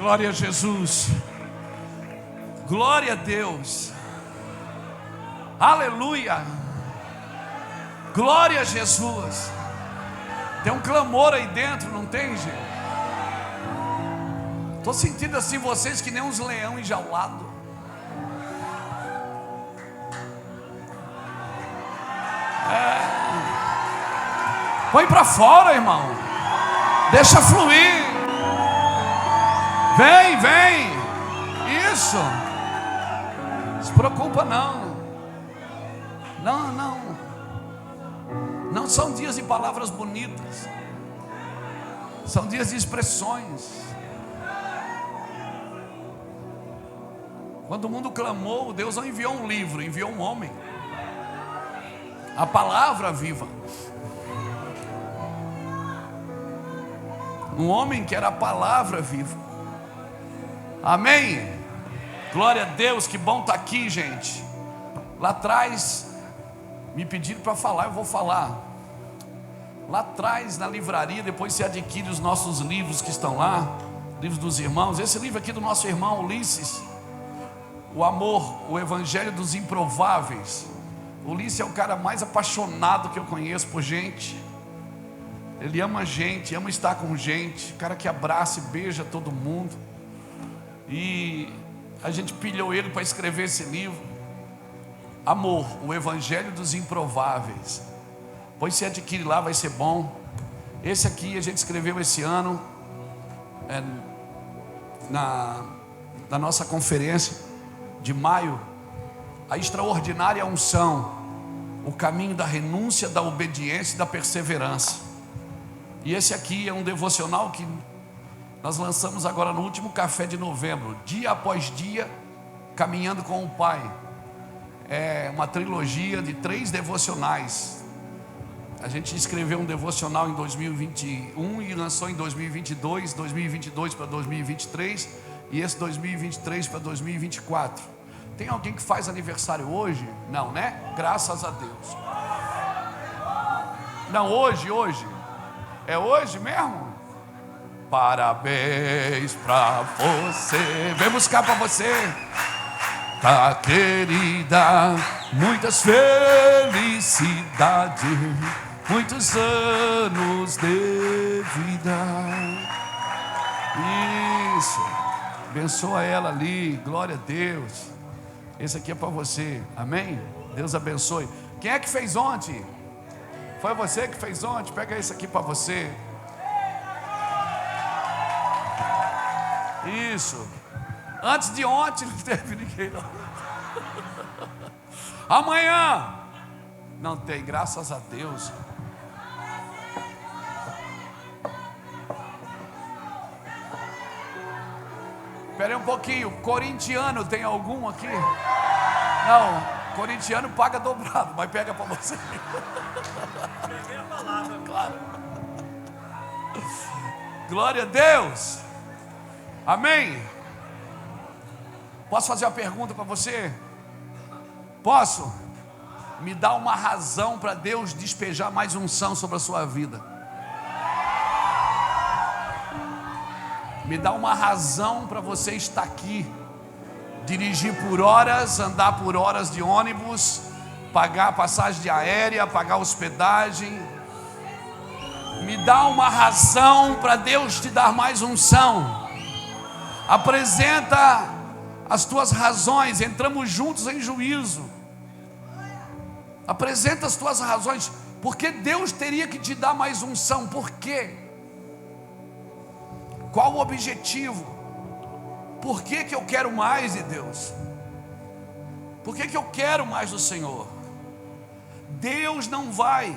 Glória a Jesus. Glória a Deus. Aleluia. Glória a Jesus. Tem um clamor aí dentro, não tem, gente? Estou sentindo assim vocês que nem uns leão enjaulados. Põe para fora, irmão. Deixa fluir. Vem, vem. Isso. Não se preocupa não. Não. Não são dias de palavras bonitas. São dias de expressões. Quando o mundo clamou, Deus não enviou um livro, enviou um homem. A palavra viva. Um homem que era a palavra viva. Amém? Glória a Deus, que bom estar aqui, gente. Lá atrás me pediram para falar, eu vou falar. Lá atrás na livraria, depois você adquire os nossos livros que estão lá, livros dos irmãos. Esse livro aqui do nosso irmão Ulisses, O Amor, o Evangelho dos Improváveis. Ulisses é o cara mais apaixonado que eu conheço por gente. Ele ama gente, ama estar com gente, cara que abraça e beija todo mundo. E a gente pilhou ele para escrever esse livro, Amor, o Evangelho dos Improváveis. Pois se adquire lá, vai ser bom. Esse aqui a gente escreveu esse ano, na nossa conferência de maio, a extraordinária unção, o caminho da renúncia, da obediência e da perseverança. E esse aqui é um devocional que nós lançamos agora no último café de novembro, dia após dia, caminhando com o Pai. É uma trilogia de 3 devocionais. A gente escreveu um devocional em 2021 e lançou em 2022, 2022 para 2023 e esse 2023 para 2024. Tem alguém que faz aniversário hoje? Não, né? Graças a Deus. Não, hoje. É hoje mesmo? Parabéns pra você. Vem buscar pra você. Tá, querida, muitas felicidades, muitos anos de vida. Isso. Abençoa ela ali. Glória a Deus. Esse aqui é para você. Amém? Deus abençoe. Quem é que fez ontem? Foi você que fez ontem? Pega esse aqui para você. Isso. Antes de ontem não teve ninguém não. Amanhã não tem, graças a Deus. Espera aí um pouquinho. Corintiano, tem algum aqui? Não, corintiano paga dobrado, mas pega para você. Peguei a palavra, claro. Glória a Deus. Amém. Posso fazer uma pergunta para você? Posso? Me dá uma razão para Deus despejar mais unção sobre a sua vida. Me dá uma razão para você estar aqui, dirigir por horas, andar por horas de ônibus, pagar passagem de aérea, pagar hospedagem. Me dá uma razão para Deus te dar mais unção. Apresenta as tuas razões. Entramos juntos em juízo. Apresenta as tuas razões. Por que Deus teria que te dar mais unção? Por quê? Qual o objetivo? Por que eu quero mais de Deus? Por que eu quero mais do Senhor? Deus não vai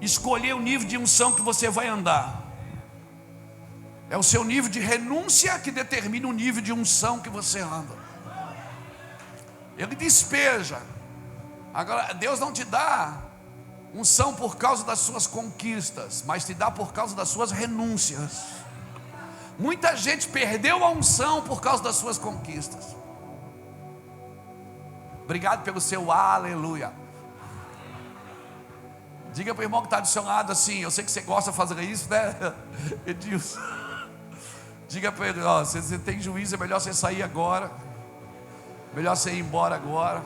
escolher o nível de unção que você vai andar. É o seu nível de renúncia que determina o nível de unção que você anda. Ele despeja. Agora, Deus não te dá unção por causa das suas conquistas, mas te dá por causa das suas renúncias. Muita gente perdeu a unção por causa das suas conquistas. Obrigado pelo seu aleluia. Diga para o irmão que está do seu lado assim: eu sei que você gosta de fazer isso, né, Edilson? Diga para ele, ó, se você tem juízo, é melhor você sair agora. Melhor você ir embora agora.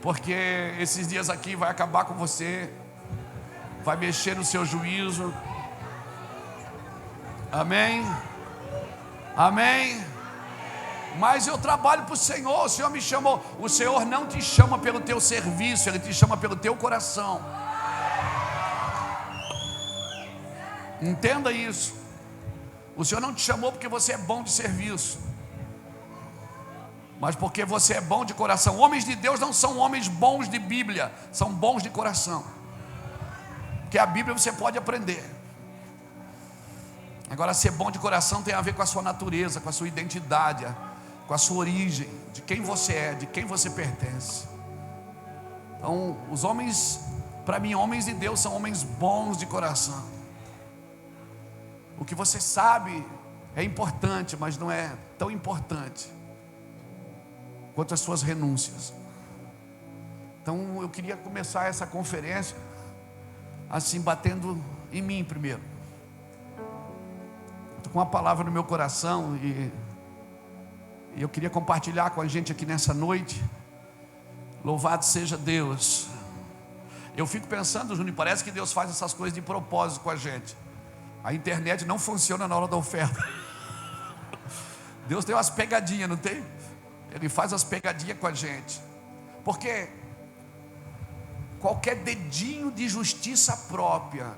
Porque esses dias aqui vai acabar com você. Vai mexer no seu juízo. Amém? Amém? Mas eu trabalho para o Senhor. O Senhor me chamou. O Senhor não te chama pelo teu serviço, Ele te chama pelo teu coração. Entenda isso. O Senhor não te chamou porque você é bom de serviço, mas porque você é bom de coração. Homens de Deus não são homens bons de Bíblia, são bons de coração. Porque a Bíblia você pode aprender. Agora, ser bom de coração tem a ver com a sua natureza, com a sua identidade, com a sua origem, de quem você é, de quem você pertence. Então, os homens, para mim, homens de Deus são homens bons de coração. O que você sabe é importante, mas não é tão importante quanto as suas renúncias. Então eu queria começar essa conferência assim, batendo em mim primeiro. Estou com uma palavra no meu coração e eu queria compartilhar com a gente aqui nessa noite. Louvado seja Deus. Eu fico pensando, Júnior, parece que Deus faz essas coisas de propósito com a gente. A internet não funciona na hora da oferta. Deus tem umas pegadinhas, não tem? Ele faz as pegadinhas com a gente. Porque qualquer dedinho de justiça própria,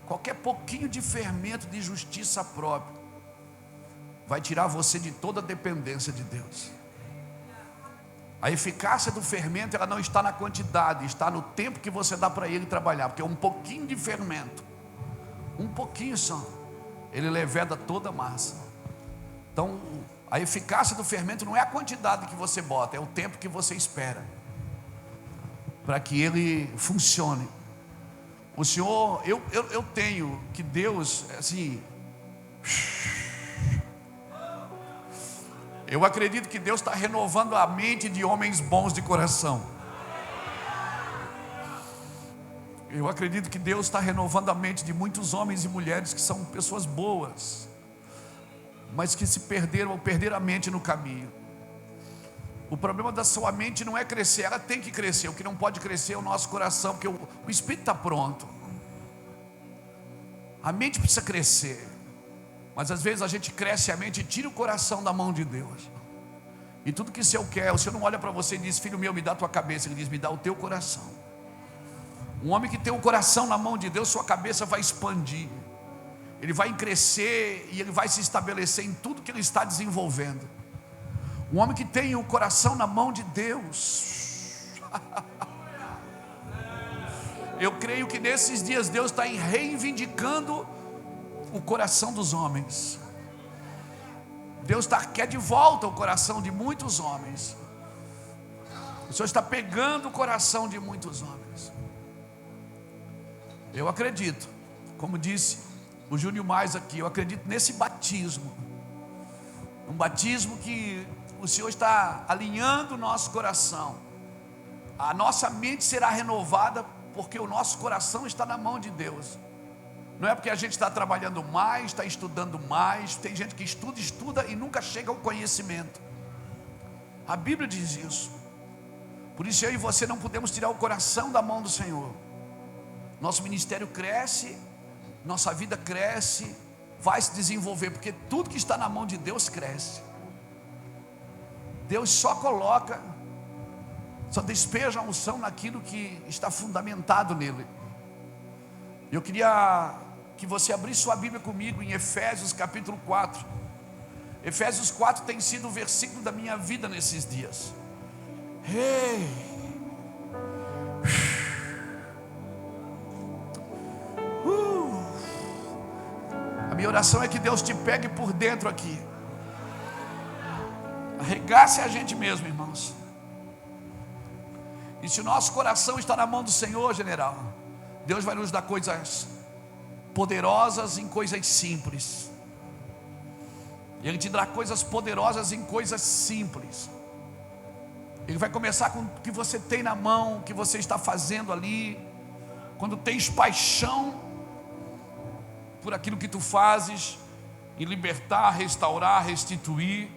qualquer pouquinho de fermento de justiça própria, vai tirar você de toda a dependência de Deus. A eficácia do fermento, ela não está na quantidade, está no tempo que você dá para ele trabalhar. Porque um pouquinho de fermento, um pouquinho só, ele leveda toda a massa. Então, a eficácia do fermento não é a quantidade que você bota, é o tempo que você espera para que ele funcione. O Senhor, eu tenho que Deus, assim, eu acredito que Deus está renovando a mente de homens bons de coração. Eu acredito que Deus está renovando a mente de muitos homens e mulheres que são pessoas boas, mas que se perderam ou perderam a mente no caminho. O problema da sua mente não é crescer, ela tem que crescer. O que não pode crescer é o nosso coração, porque o espírito está pronto. A mente precisa crescer, mas às vezes a gente cresce a mente e tira o coração da mão de Deus. E tudo que o Senhor quer, o Senhor não olha para você e diz: filho meu, me dá a tua cabeça. Ele diz: me dá o teu coração. Um homem que tem o coração na mão de Deus, sua cabeça vai expandir, ele vai crescer e ele vai se estabelecer em tudo que ele está desenvolvendo. Um homem que tem o coração na mão de Deus, eu creio que nesses dias Deus está reivindicando o coração dos homens. Deus quer de volta o coração de muitos homens. O Senhor está pegando o coração de muitos homens. Eu acredito, como disse o Júnior mais aqui, eu acredito nesse batismo. Um batismo que o Senhor está alinhando o nosso coração. A nossa mente será renovada porque o nosso coração está na mão de Deus. Não é porque a gente está trabalhando mais, está estudando mais. Tem gente que estuda e nunca chega ao conhecimento. A Bíblia diz isso. Por isso eu e você não podemos tirar o coração da mão do Senhor. Nosso ministério cresce, nossa vida cresce, vai se desenvolver, porque tudo que está na mão de Deus cresce. Deus só despeja a unção naquilo que está fundamentado nele. Eu queria que você abrisse sua Bíblia comigo em Efésios capítulo 4. Efésios 4 tem sido o versículo da minha vida nesses dias. A minha oração é que Deus te pegue por dentro aqui. Arregace a gente mesmo, irmãos. E se o nosso coração está na mão do Senhor, general, Deus vai nos dar coisas poderosas em coisas simples. Ele te dará coisas poderosas em coisas simples. Ele vai começar com o que você tem na mão, o que você está fazendo ali. Quando tens paixão por aquilo que tu fazes, em libertar, restaurar, restituir.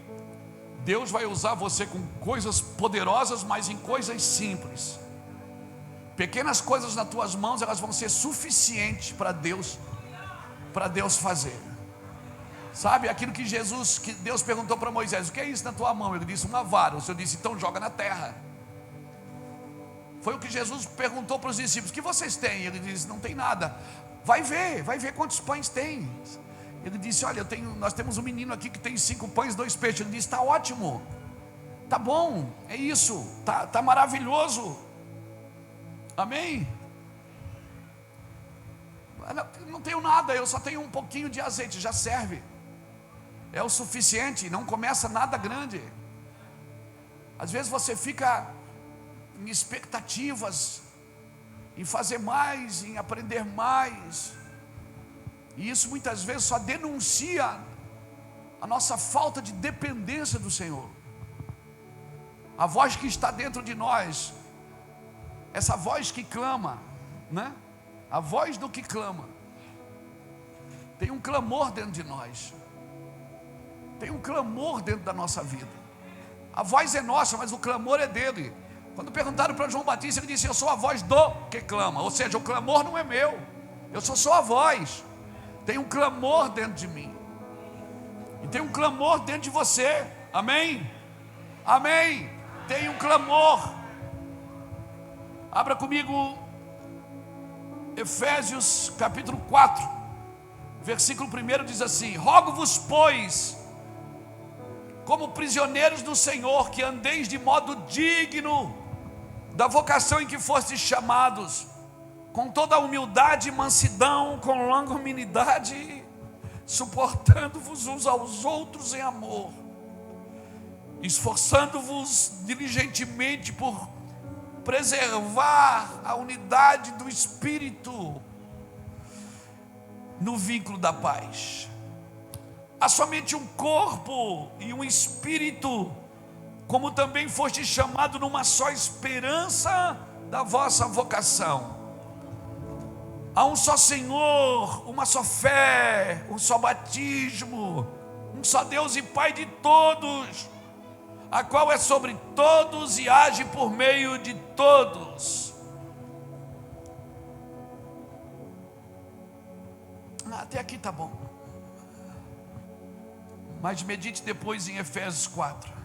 Deus vai usar você com coisas poderosas, mas em coisas simples. Pequenas coisas nas tuas mãos, elas vão ser suficientes para Deus fazer. Sabe, aquilo que Deus perguntou para Moisés: o que é isso na tua mão? Ele disse: uma vara. O Senhor disse: então joga na terra. Foi o que Jesus perguntou para os discípulos: o que vocês têm? Ele disse: não tem nada. Vai ver quantos pães tem. Ele disse: olha, nós temos um menino aqui que tem 5 pães e 2 peixes. Ele disse: está ótimo, está bom, é isso, tá maravilhoso. Amém? Não tenho nada, eu só tenho um pouquinho de azeite, já serve, é o suficiente. Não começa nada grande. Às vezes você fica em expectativas, em fazer mais, em aprender mais, e isso muitas vezes só denuncia a nossa falta de dependência do Senhor. A voz que está dentro de nós, essa voz que clama, né? A voz do que clama. Tem um clamor dentro de nós. Tem um clamor dentro da nossa vida. A voz é nossa, mas o clamor é dele. Quando perguntaram para João Batista, ele disse: eu sou a voz do que clama. Ou seja, o clamor não é meu, eu sou só a voz. Tem um clamor dentro de mim, e tem um clamor dentro de você. Amém? Amém? Tem um clamor. Abra comigo Efésios capítulo 4, versículo 1 diz assim: rogo-vos, pois, como prisioneiros do Senhor, que andeis de modo digno da vocação em que fostes chamados, com toda a humildade e mansidão, com longanimidade, suportando-vos uns aos outros em amor, esforçando-vos diligentemente por preservar a unidade do Espírito no vínculo da paz. Há somente um corpo e um Espírito, como também foste chamado numa só esperança da vossa vocação. Há um só Senhor, uma só fé, um só batismo, um só Deus e Pai de todos, a qual é sobre todos e age por meio de todos. Até aqui está bom, mas medite depois em Efésios 4.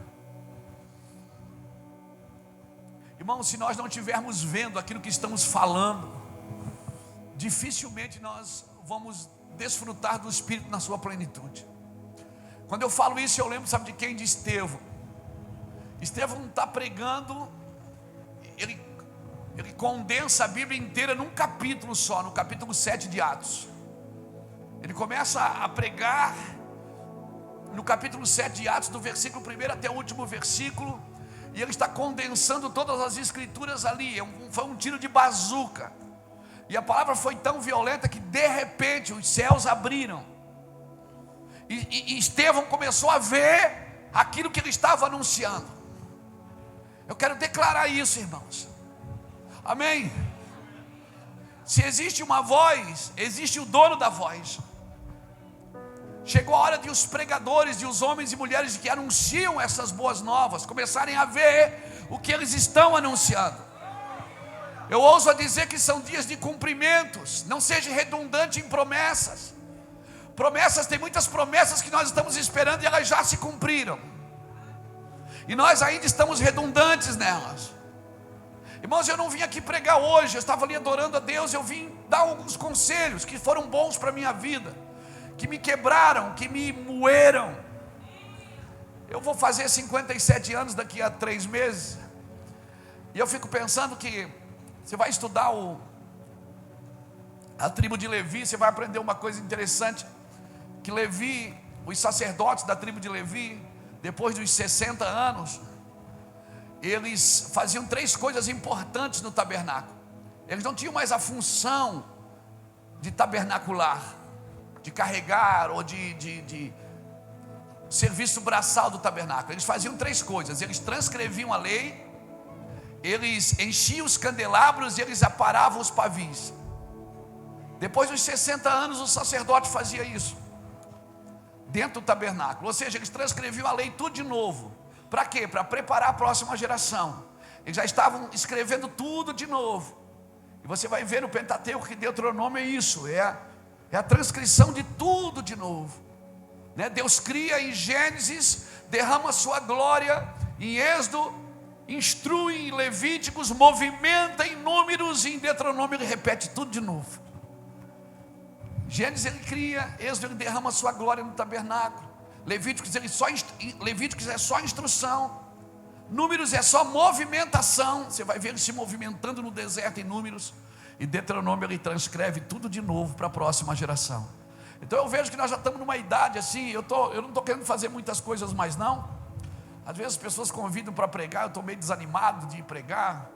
Irmão, se nós não estivermos vendo aquilo que estamos falando, dificilmente nós vamos desfrutar do Espírito na sua plenitude. Quando eu falo isso, eu lembro, sabe de quem? De Estevão. Estevão está pregando, ele condensa a Bíblia inteira num capítulo só, no capítulo 7 de Atos. Ele começa a pregar no capítulo 7 de Atos, do versículo 1 até o último versículo, e ele está condensando todas as escrituras ali. Foi um tiro de bazuca, e a palavra foi tão violenta que de repente os céus abriram, e Estevão começou a ver aquilo que ele estava anunciando. Eu quero declarar isso, irmãos. Amém? Se existe uma voz, existe o dono da voz. Chegou a hora de os pregadores e os homens e mulheres que anunciam essas boas novas começarem a ver o que eles estão anunciando. Eu ouso a dizer que são dias de cumprimentos. Não seja redundante em promessas. Promessas, tem muitas promessas que nós estamos esperando e elas já se cumpriram, e nós ainda estamos redundantes nelas. Irmãos, eu não vim aqui pregar hoje, eu estava ali adorando a Deus. Eu vim dar alguns conselhos que foram bons para a minha vida, que me quebraram, que me moeram. Eu vou fazer 57 anos daqui a 3 meses, e eu fico pensando que você vai estudar a tribo de Levi, você vai aprender uma coisa interessante, que Levi, os sacerdotes da tribo de Levi, depois dos 60 anos, eles faziam 3 coisas importantes no tabernáculo. Eles não tinham mais a função de tabernacular, de carregar ou de serviço braçal do tabernáculo. Eles faziam 3 coisas: eles transcreviam a lei, eles enchiam os candelabros e eles aparavam os pavis. Depois dos 60 anos, o sacerdote fazia isso. dentro do tabernáculo. Ou seja, eles transcreviam a lei tudo de novo. Para quê? Para preparar a próxima geração. Eles já estavam escrevendo tudo de novo. E você vai ver no Pentateuco que Deuteronômio é isso, é a transcrição de tudo de novo, né? Deus cria em Gênesis, derrama a sua glória em Êxodo, instrui em Levíticos, movimenta em Números, e em Deuteronômio ele repete tudo de novo. Gênesis ele cria, Êxodo ele derrama a sua glória no tabernáculo, Levíticos é só instrução, Números é só movimentação. Você vai ver ele se movimentando no deserto em Números. E Deuteronômio ele transcreve tudo de novo para a próxima geração. Então eu vejo que nós já estamos numa idade assim. Eu não estou querendo fazer muitas coisas mais não. Às vezes as pessoas convidam para pregar. Eu estou meio desanimado de pregar.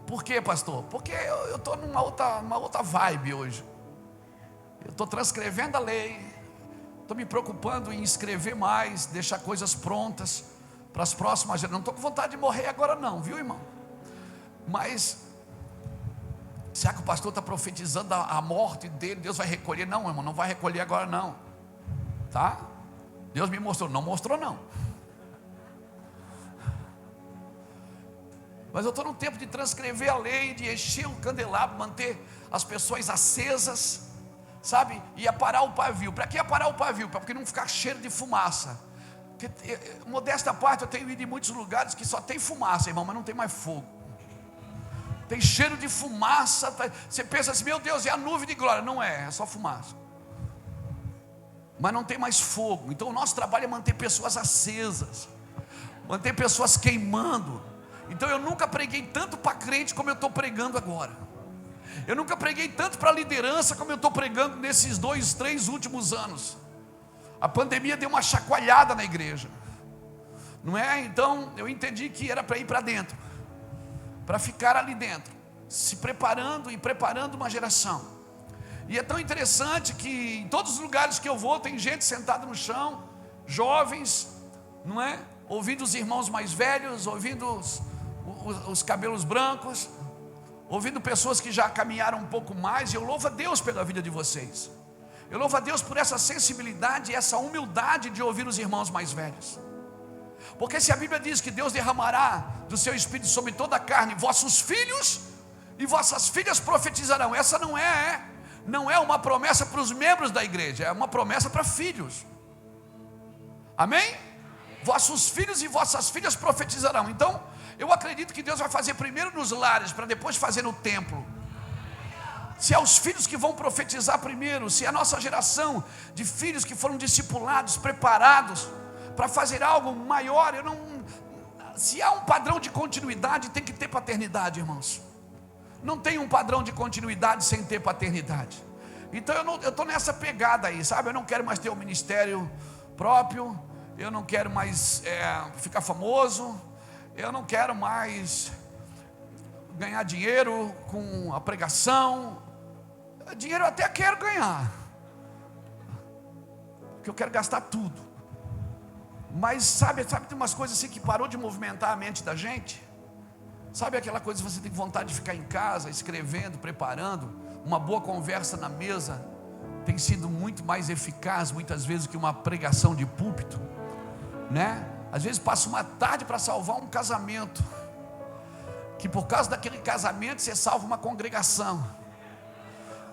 Por quê, pastor? Porque eu estou numa outra vibe hoje. Eu estou transcrevendo a lei. Estou me preocupando em escrever mais, deixar coisas prontas para as próximas gerações. Não estou com vontade de morrer agora não, viu, irmão? Mas será que o pastor está profetizando a morte dele? Deus vai recolher? Não, irmão, não vai recolher agora não, tá? Deus me mostrou, não mostrou não. Mas eu estou no tempo de transcrever a lei, de encher o candelabro, manter as pessoas acesas, sabe? E aparar o pavio. Para que aparar o pavio? Para que não ficar cheiro de fumaça. Porque, modesta parte, eu tenho ido em muitos lugares que só tem fumaça, irmão, mas não tem mais fogo. Tem cheiro de fumaça. Você pensa assim, meu Deus, é a nuvem de glória. Não é só fumaça. Mas não tem mais fogo. Então o nosso trabalho é manter pessoas acesas, manter pessoas queimando. Então eu nunca preguei tanto para crente como eu estou pregando agora. Eu nunca preguei tanto para liderança como eu estou pregando nesses 2, 3 últimos anos. A pandemia deu uma chacoalhada na igreja, não é? Então eu entendi que era para ir para dentro, para ficar ali dentro, se preparando e preparando uma geração. E é tão interessante que em todos os lugares que eu vou tem gente sentada no chão, jovens, não é? Ouvindo os irmãos mais velhos, ouvindo os cabelos brancos, ouvindo pessoas que já caminharam um pouco mais. E eu louvo a Deus pela vida de vocês. Eu louvo a Deus por essa sensibilidade e essa humildade de ouvir os irmãos mais velhos. Porque se a Bíblia diz que Deus derramará do seu Espírito sobre toda a carne, vossos filhos e vossas filhas profetizarão. Essa não é uma promessa para os membros da igreja, é uma promessa para filhos. Amém? Vossos filhos e vossas filhas profetizarão. Então eu acredito que Deus vai fazer primeiro nos lares, para depois fazer no templo. Se é os filhos que vão profetizar primeiro, se é a nossa geração de filhos que foram discipulados, preparados para fazer algo maior, se há um padrão de continuidade, tem que ter paternidade, irmãos. Não tem um padrão de continuidade sem ter paternidade. Então eu estou nessa pegada aí, sabe? Eu não quero mais ter um ministério próprio, eu não quero mais ficar famoso, eu não quero mais ganhar dinheiro com a pregação. Dinheiro eu até quero ganhar, porque eu quero gastar tudo. Mas sabe tem umas coisas assim que parou de movimentar a mente da gente. Sabe aquela coisa que você tem vontade de ficar em casa, escrevendo, preparando. Uma boa conversa na mesa tem sido muito mais eficaz muitas vezes que uma pregação de púlpito, né? Às vezes passa uma tarde para salvar um casamento, que por causa daquele casamento você salva uma congregação,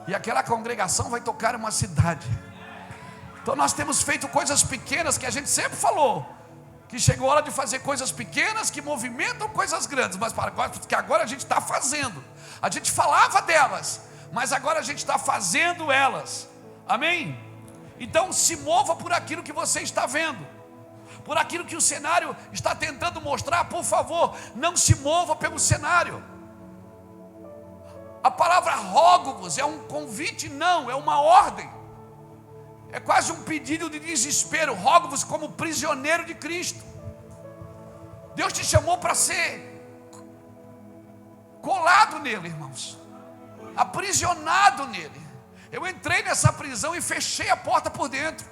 e aquela congregação vai tocar uma cidade. Então nós temos feito coisas pequenas que a gente sempre falou, que chegou a hora de fazer coisas pequenas que movimentam coisas grandes, mas que agora a gente está fazendo. A gente falava delas, mas agora a gente está fazendo elas. Amém? Então se mova por aquilo que você está vendo, por aquilo que o cenário está tentando mostrar. Por favor, não se mova pelo cenário. A palavra rogo-vos é um convite, não, é uma ordem. É quase um pedido de desespero. Rogo-vos como prisioneiro de Cristo. Deus te chamou para ser colado nele, irmãos, aprisionado nele. Eu entrei nessa prisão e fechei a porta por dentro.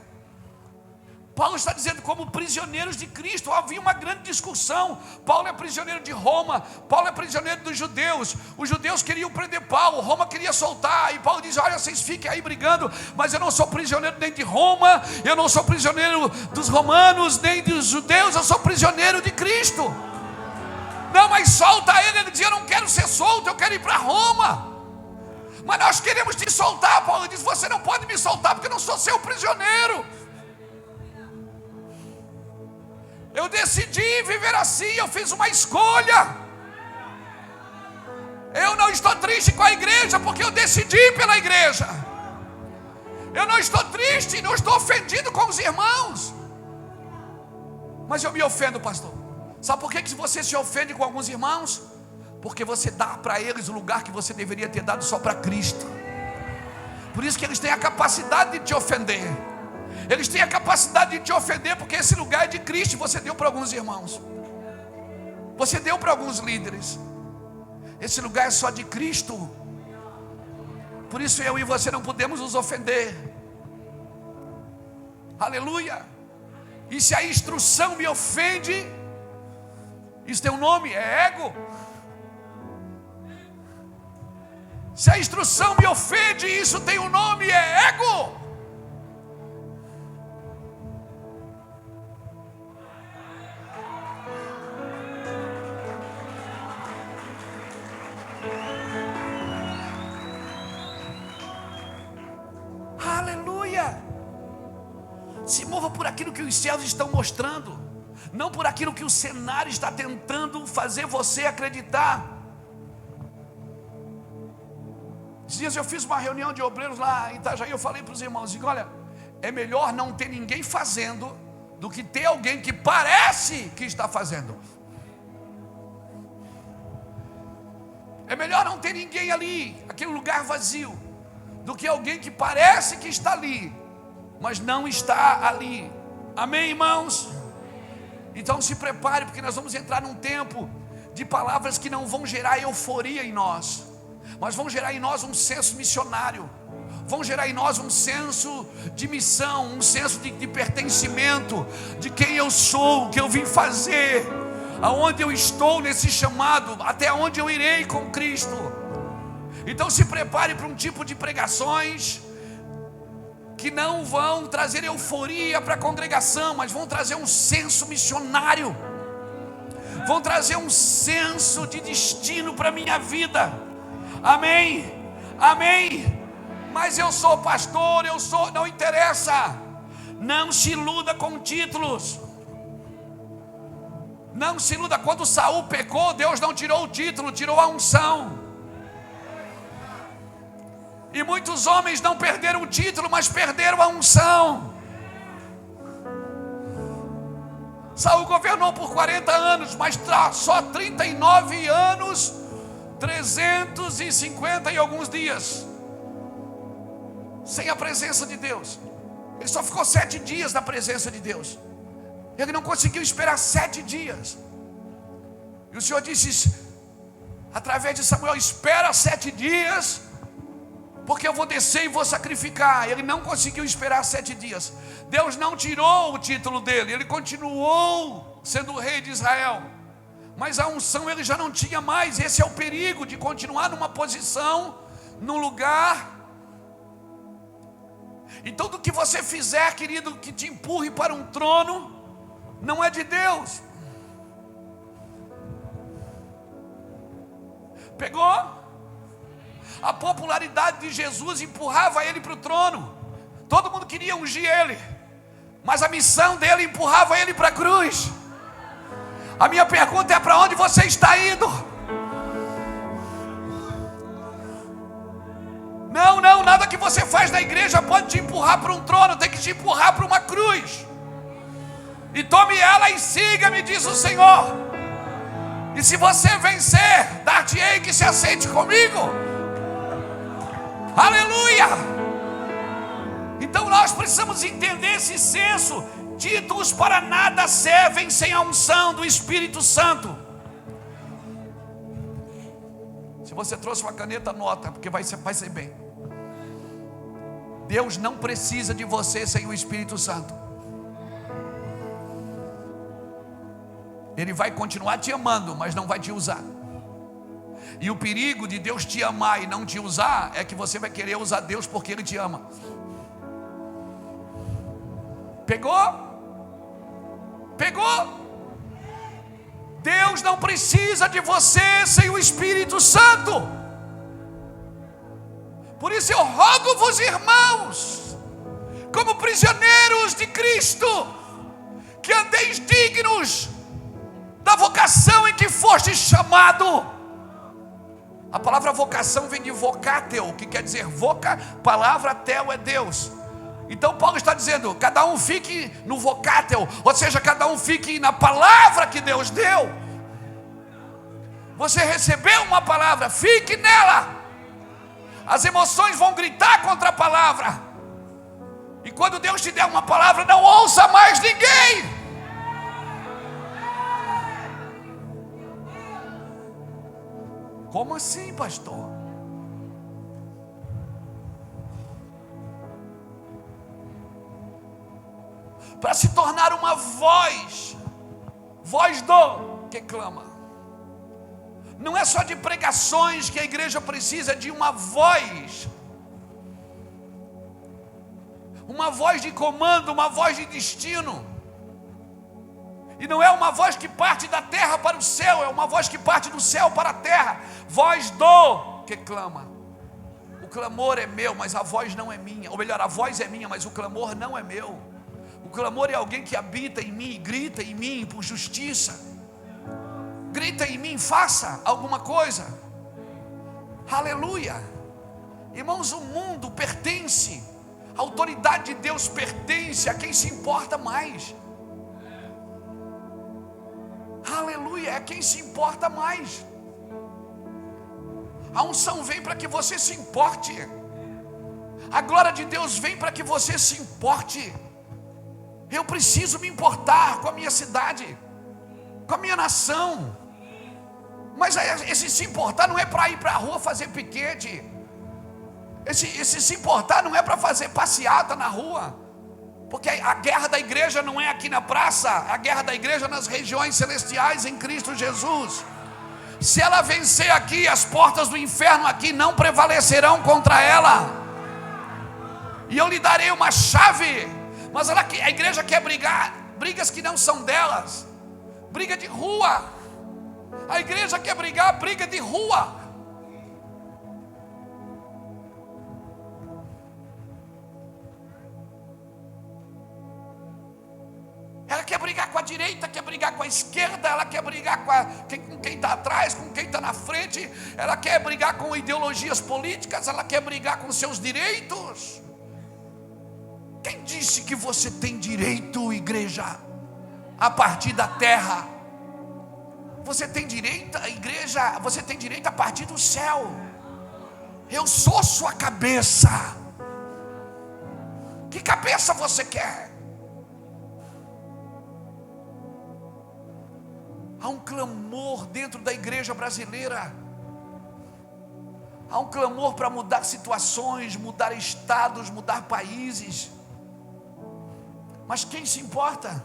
Paulo está dizendo, como prisioneiros de Cristo. Havia uma grande discussão. Paulo é prisioneiro de Roma, Paulo é prisioneiro dos judeus. Os judeus queriam prender Paulo, Roma queria soltar. E Paulo diz, olha, vocês fiquem aí brigando, mas eu não sou prisioneiro nem de Roma, eu não sou prisioneiro dos romanos, nem dos judeus, eu sou prisioneiro de Cristo. Não, mas solta ele. Ele dizia, eu não quero ser solto, eu quero ir para Roma. Mas nós queremos te soltar. Paulo diz, você não pode me soltar, porque eu não sou seu prisioneiro. Eu decidi viver assim, eu fiz uma escolha. Eu não estou triste com a igreja, porque eu decidi pela igreja. Eu não estou triste, não estou ofendido com os irmãos. Mas eu me ofendo, pastor. Sabe por que você se ofende com alguns irmãos? Porque você dá para eles o lugar que você deveria ter dado só para Cristo. Por isso que eles têm a capacidade de te ofender. Eles têm a capacidade de te ofender, porque esse lugar é de Cristo. Você deu para alguns irmãos, você deu para alguns líderes. Esse lugar é só de Cristo. Por isso eu e você não podemos nos ofender. Aleluia. E se a instrução me ofende, isso tem um nome, é ego. Se a instrução me ofende, isso tem um nome, é ego. Se mova por aquilo que os céus estão mostrando, não por aquilo que o cenário está tentando fazer você acreditar. Esses dias eu fiz uma reunião de obreiros lá em Itajaí. Eu falei para os irmãos, digo, olha, é melhor não ter ninguém fazendo do que ter alguém que parece que está fazendo. É melhor não ter ninguém ali, aquele lugar vazio, do que alguém que parece que está ali, mas não está ali. Amém, irmãos? Então se prepare, porque nós vamos entrar num tempo de palavras que não vão gerar euforia em nós, mas vão gerar em nós um senso missionário, vão gerar em nós um senso de missão, um senso de pertencimento, de quem eu sou, o que eu vim fazer, aonde eu estou nesse chamado, até onde eu irei com Cristo. Então se prepare para um tipo de pregações que não vão trazer euforia para a congregação, mas vão trazer um senso missionário, vão trazer um senso de destino para a minha vida. Amém? Amém? Mas eu sou pastor, não interessa. Não se iluda com títulos. Não se iluda. Quando Saul pecou, Deus não tirou o título, tirou a unção. E muitos homens não perderam o título, mas perderam a unção. Saul governou por 40 anos, mas só 39 anos, 350 e alguns dias, sem a presença de Deus. Ele só ficou 7 dias na presença de Deus. Ele não conseguiu esperar 7 dias. E o Senhor disse, através de Samuel, espera 7 dias, porque eu vou descer e vou sacrificar. Ele não conseguiu esperar 7 dias. Deus não tirou o título dele, ele continuou sendo o rei de Israel, mas a unção ele já não tinha mais. Esse é o perigo de continuar numa posição, num lugar. Então do que você fizer, querido, que te empurre para um trono, não é de Deus. Pegou? A popularidade de Jesus empurrava ele para o trono. Todo mundo queria ungir ele, mas a missão dele empurrava ele para a cruz. A minha pergunta é: para onde você está indo? Não, nada que você faz na igreja pode te empurrar para um trono. Tem que te empurrar para uma cruz. E tome ela e siga-me, diz o Senhor. E se você vencer, dar-te-ei que se aceite comigo. Aleluia! Então nós precisamos entender esse senso. Títulos para nada servem sem a unção do Espírito Santo. Se você trouxe uma caneta, anota, porque vai ser bem. Deus não precisa de você sem o Espírito Santo. Ele vai continuar te amando, mas não vai te usar. E o perigo de Deus te amar e não te usar é que você vai querer usar Deus porque Ele te ama. Pegou? Pegou? Deus não precisa de você sem o Espírito Santo. Por isso eu rogo-vos, irmãos, como prisioneiros de Cristo, que andeis dignos da vocação em que foste chamado. A palavra vocação vem de vocateo, que quer dizer voca, palavra, tel é Deus. Então Paulo está dizendo, cada um fique no vocateo, ou seja, cada um fique na palavra que Deus deu. Você recebeu uma palavra, fique nela. As emoções vão gritar contra a palavra. E quando Deus te der uma palavra, não ouça mais ninguém. Como assim, pastor? Para se tornar uma voz do que clama. Não é só de pregações que a igreja precisa, de uma voz de comando, uma voz de destino. E não é uma voz que parte da terra para o céu, é uma voz que parte do céu para a terra. Voz do que clama. O clamor é meu, mas a voz não é minha. Ou melhor, a voz é minha, mas o clamor não é meu. O clamor é alguém que habita em mim, grita em mim por justiça. Grita em mim, faça alguma coisa. Aleluia. Irmãos, o mundo pertence, a autoridade de Deus pertence a quem se importa mais. Aleluia, é quem se importa mais. A unção vem para que você se importe. A glória de Deus vem para que você se importe. Eu preciso me importar com a minha cidade, com a minha nação. Mas esse se importar não é para ir para a rua fazer piquete. Esse se importar não é para fazer passeata na rua. Porque a guerra da igreja não é aqui na praça. A guerra da igreja é nas regiões celestiais em Cristo Jesus. Se ela vencer aqui, as portas do inferno aqui não prevalecerão contra ela. E eu lhe darei uma chave. Mas a igreja quer brigar, brigas que não são delas. Briga de rua. A igreja quer brigar, briga de rua. Ela quer brigar com a direita, quer brigar com a esquerda, ela quer brigar com quem está atrás, com quem está na frente, ela quer brigar com ideologias políticas, ela quer brigar com seus direitos. Quem disse que você tem direito, igreja, a partir da terra? Você tem direito, igreja, você tem direito a partir do céu. Eu sou sua cabeça. Que cabeça você quer? Há um clamor dentro da igreja brasileira. Há um clamor para mudar situações, mudar estados, mudar países. Mas quem se importa?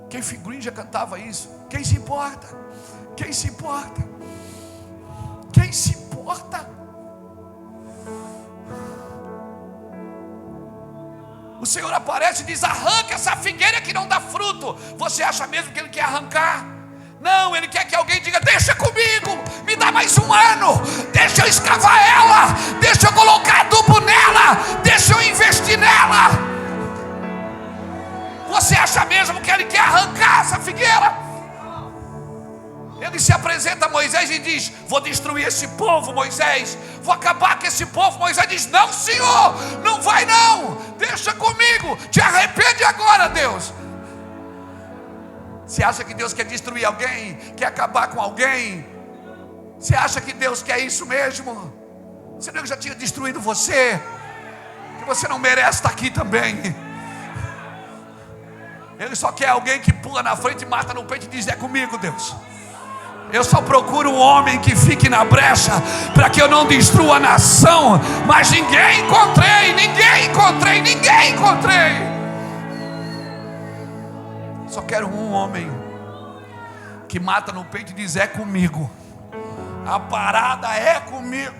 Keith Green já cantava isso. Quem se importa? Quem se importa? Quem se importa? O Senhor aparece e diz: arranca essa figueira que não dá fruto. Você acha mesmo que Ele quer arrancar? Não, Ele quer que alguém diga: deixa comigo, me dá mais um ano, deixa eu escavar ela, deixa eu colocar adubo nela, deixa eu investir nela. Você acha mesmo que Ele quer arrancar essa figueira? Ele se apresenta a Moisés e diz: vou destruir esse povo, Moisés, vou acabar com esse povo. Moisés diz: não, Senhor, não vai não, deixa comigo, te arrepende agora, Deus. Você acha que Deus quer destruir alguém, quer acabar com alguém? Você acha que Deus quer isso mesmo? Você não já tinha destruído você? Que você não merece estar aqui também. Ele só quer alguém que pula na frente e mata no peito e diz: é comigo, Deus. Eu só procuro um homem que fique na brecha para que eu não destrua a nação. Mas ninguém encontrei. Só quero um homem que mata no peito e diz: é comigo. A parada é comigo.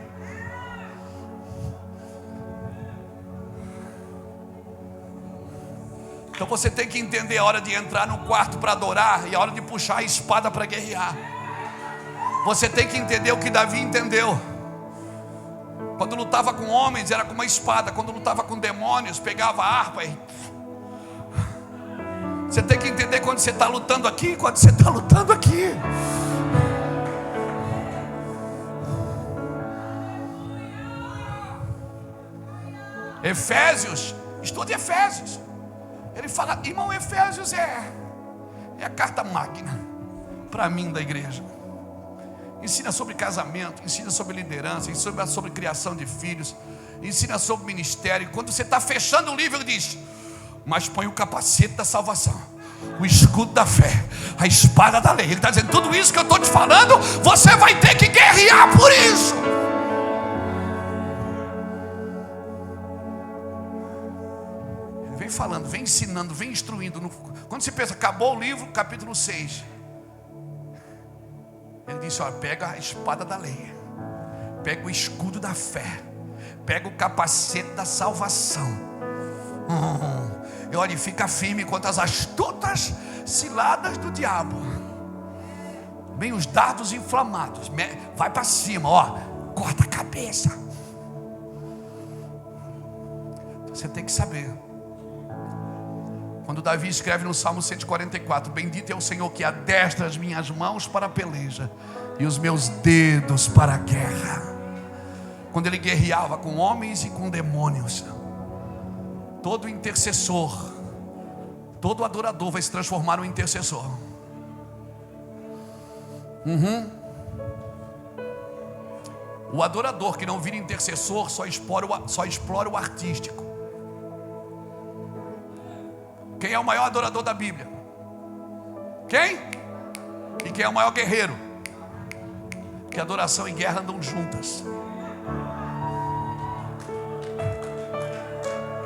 Então você tem que entender a hora de entrar no quarto para adorar e a hora de puxar a espada para guerrear. Você tem que entender o que Davi entendeu. Quando lutava com homens era com uma espada. Quando lutava com demônios pegava a harpa e... Você tem que entender quando você está lutando aqui e quando você está lutando aqui. Efésios, estude Efésios. Ele fala, irmão, Efésios é a carta magna para mim da igreja. Ensina sobre casamento, ensina sobre liderança, ensina sobre criação de filhos, ensina sobre ministério. Quando você está fechando o livro, ele diz: mas põe o capacete da salvação, o escudo da fé, a espada da lei. Ele está dizendo, tudo isso que eu estou te falando, você vai ter que guerrear por isso. Ele vem falando, vem ensinando, vem instruindo. Quando você pensa, acabou o livro, capítulo 6, ele disse, olha, pega a espada da lei, pega o escudo da fé, pega o capacete da salvação. E olha, fica firme contra as astutas ciladas do diabo. Vem os dardos inflamados, vai para cima, ó, corta a cabeça. Você tem que saber. Quando Davi escreve no Salmo 144, bendito é o Senhor que adestra as minhas mãos para a peleja e os meus dedos para a guerra. Quando ele guerreava com homens e com demônios, todo intercessor, todo adorador vai se transformar num intercessor. O adorador que não vira intercessor só explora o artístico. Quem é o maior adorador da Bíblia? Quem? E quem é o maior guerreiro? Que adoração e guerra andam juntas.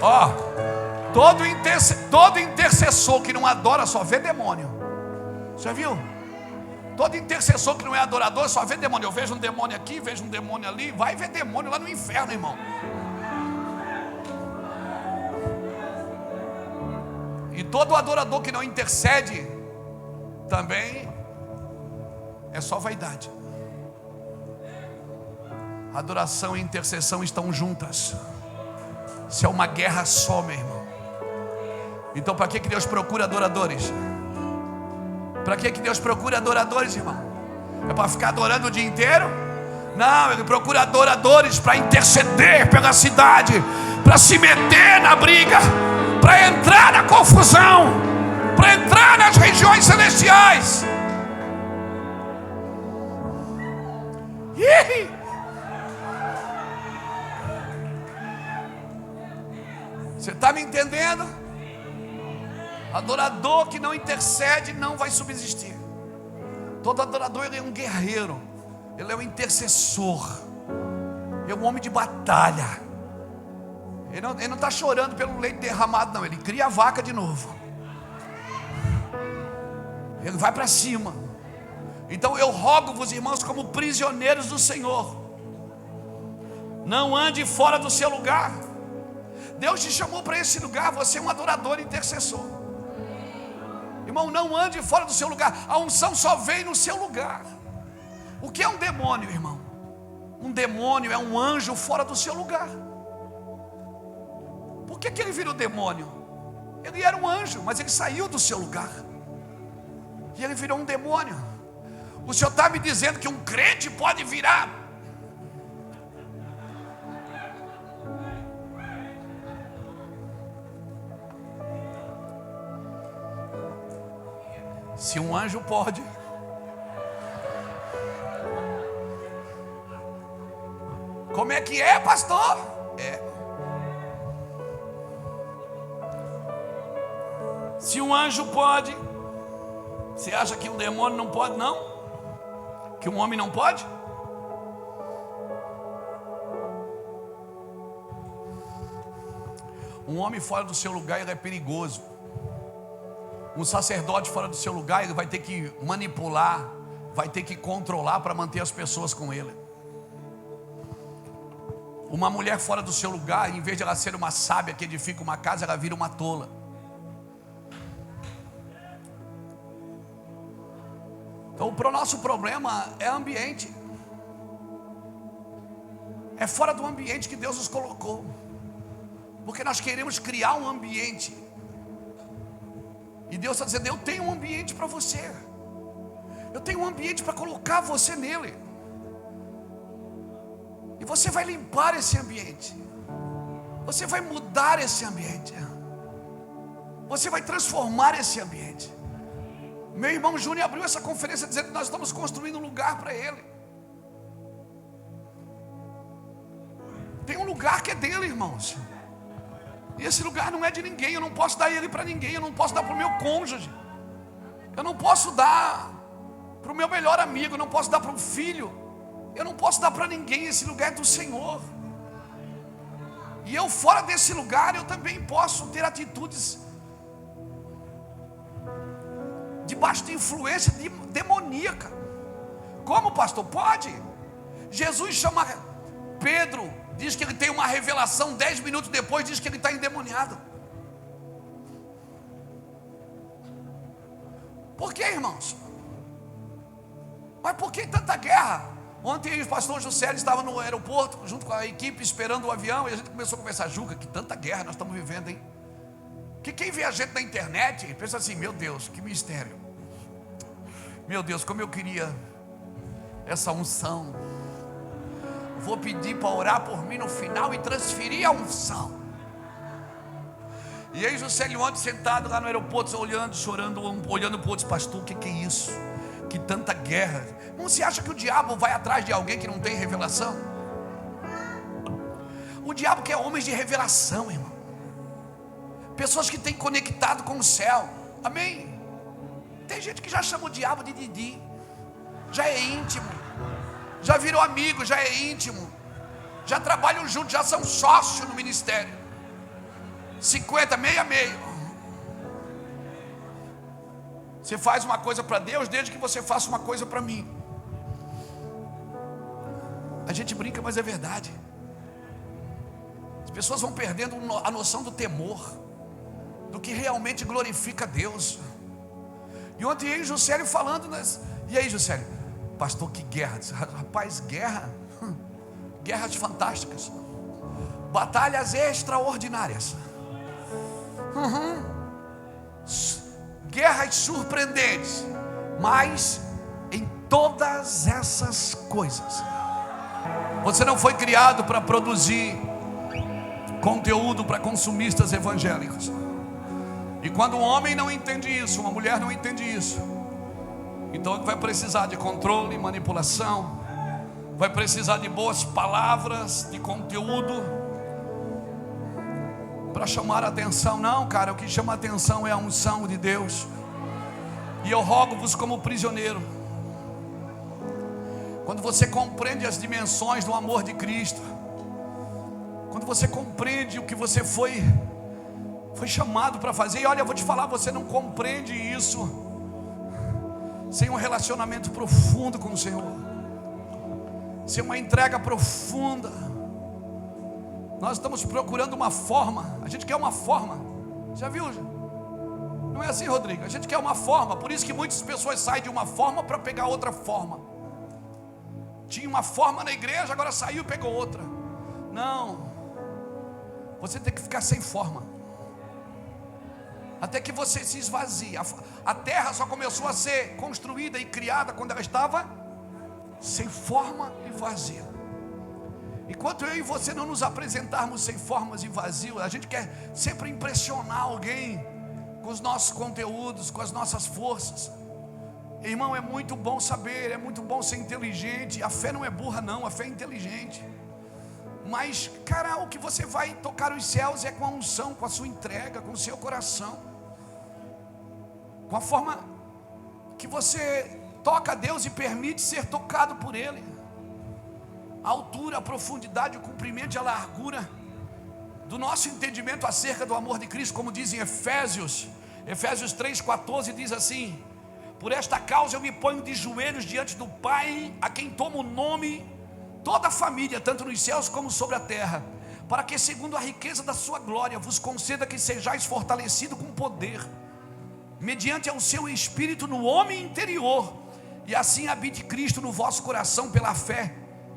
Ó, todo intercessor que não adora só vê demônio. Já viu? Todo intercessor que não é adorador só vê demônio. Eu vejo um demônio aqui, vejo um demônio ali. Vai ver demônio lá no inferno, irmão. E todo adorador que não intercede também é só vaidade. Adoração e intercessão estão juntas. Isso é uma guerra só, meu irmão. Então para que Deus procura adoradores? Para que Deus procura adoradores, irmão? É para ficar adorando o dia inteiro? Não, Ele procura adoradores para interceder pela cidade, para se meter na briga, para entrar na confusão, para entrar nas regiões celestiais. Você está me entendendo? Adorador que não intercede não vai subsistir. Todo adorador ele é um guerreiro, ele é um intercessor, é um homem de batalha. Ele não está chorando pelo leite derramado, não. Ele cria a vaca de novo. Ele vai para cima. Então eu rogo-vos, irmãos, como prisioneiros do Senhor, não ande fora do seu lugar. Deus te chamou para esse lugar. Você é um adorador e intercessor. Irmão, não ande fora do seu lugar. A unção só vem no seu lugar. O que é um demônio, irmão? Um demônio é um anjo fora do seu lugar. Por que ele virou demônio? Ele era um anjo, mas ele saiu do seu lugar e ele virou um demônio. O Senhor está me dizendo que um crente pode virar? Se um anjo pode, como é que é, pastor? Se um anjo pode, você acha que um demônio não pode, não? Que um homem não pode? Um homem fora do seu lugar, ele é perigoso. Um sacerdote fora do seu lugar, ele vai ter que manipular, vai ter que controlar para manter as pessoas com ele. Uma mulher fora do seu lugar, em vez de ela ser uma sábia que edifica uma casa, ela vira uma tola. Então o nosso problema é ambiente. É fora do ambiente que Deus nos colocou. Porque nós queremos criar um ambiente. E Deus está dizendo: eu tenho um ambiente para você. Eu tenho um ambiente para colocar você nele. E você vai limpar esse ambiente. Você vai mudar esse ambiente. Você vai transformar esse ambiente. Meu irmão Júnior abriu essa conferência dizendo que nós estamos construindo um lugar para ele. Tem um lugar que é dele, irmãos. E esse lugar não é de ninguém. Eu não posso dar ele para ninguém. Eu não posso dar para o meu cônjuge. Eu não posso dar para o meu melhor amigo. Eu não posso dar para um filho. Eu não posso dar para ninguém. Esse lugar é do Senhor. E eu fora desse lugar, eu também posso ter atitudes debaixo de influência demoníaca. Como, pastor? Pode. Jesus chama Pedro, diz que ele tem uma revelação, 10 minutos depois diz que ele está endemoniado. Por que, irmãos? Mas por que tanta guerra? Ontem o pastor José estava no aeroporto junto com a equipe esperando o avião, e a gente começou a conversar: Juca, que tanta guerra nós estamos vivendo, hein? Que quem vê a gente na internet pensa assim: meu Deus, que mistério. Meu Deus, como eu queria essa unção. Vou pedir para orar por mim no final e transferir a unção. E aí Juscelio ontem sentado lá no aeroporto, olhando, chorando, olhando para o outro: pastor, o que é isso? Que tanta guerra. Não se acha que o diabo vai atrás de alguém que não tem revelação? O diabo quer homens de revelação, irmão. Pessoas que têm conectado com o céu. Amém? Tem gente que já chama o diabo de Didi. Já é íntimo. Já virou amigo, já é íntimo. Já trabalham juntos, já são sócios no ministério. 50, meio a meio. Você faz uma coisa para Deus desde que você faça uma coisa para mim. A gente brinca, mas é verdade. As pessoas vão perdendo a noção do temor, do que realmente glorifica Deus. E ontem eu e Juscelio falando, e aí, Juscelio? Pastor, que guerra. Rapaz, guerra. Guerras fantásticas. Batalhas extraordinárias. Guerras surpreendentes. Mas em todas essas coisas, você não foi criado para produzir conteúdo para consumistas evangélicos. E quando um homem não entende isso, uma mulher não entende isso, então ele vai precisar de controle, manipulação, vai precisar de boas palavras, de conteúdo para chamar a atenção. Não, cara, o que chama a atenção é a unção de Deus. E eu rogo-vos como prisioneiro, quando você compreende as dimensões do amor de Cristo, quando você compreende o que você foi chamado para fazer. E olha, eu vou te falar, você não compreende isso sem um relacionamento profundo com o Senhor, sem uma entrega profunda. Nós estamos procurando uma forma. A gente quer uma forma. Já viu? Não é assim, Rodrigo? A gente quer uma forma. Por isso que muitas pessoas saem de uma forma para pegar outra forma. Tinha uma forma na igreja, agora saiu e pegou outra. Não. Você tem que ficar sem forma, até que você se esvazie. A terra só começou a ser construída e criada quando ela estava sem forma e vazia. Enquanto eu e você não nos apresentarmos sem formas e vazio, a gente quer sempre impressionar alguém com os nossos conteúdos, com as nossas forças. Irmão, é muito bom saber, é muito bom ser inteligente. A fé não é burra não, a fé é inteligente. Mas, cara, o que você vai tocar os céus é com a unção, com a sua entrega, com o seu coração, com a forma que você toca a Deus e permite ser tocado por Ele. A altura, a profundidade, o comprimento e a largura do nosso entendimento acerca do amor de Cristo, como diz em Efésios, Efésios 3,14 diz assim: por esta causa eu me ponho de joelhos diante do Pai, a quem toma o nome toda a família, tanto nos céus como sobre a terra, para que segundo a riqueza da sua glória vos conceda que sejais fortalecidos com poder, mediante ao seu Espírito no homem interior, e assim habite Cristo no vosso coração pela fé,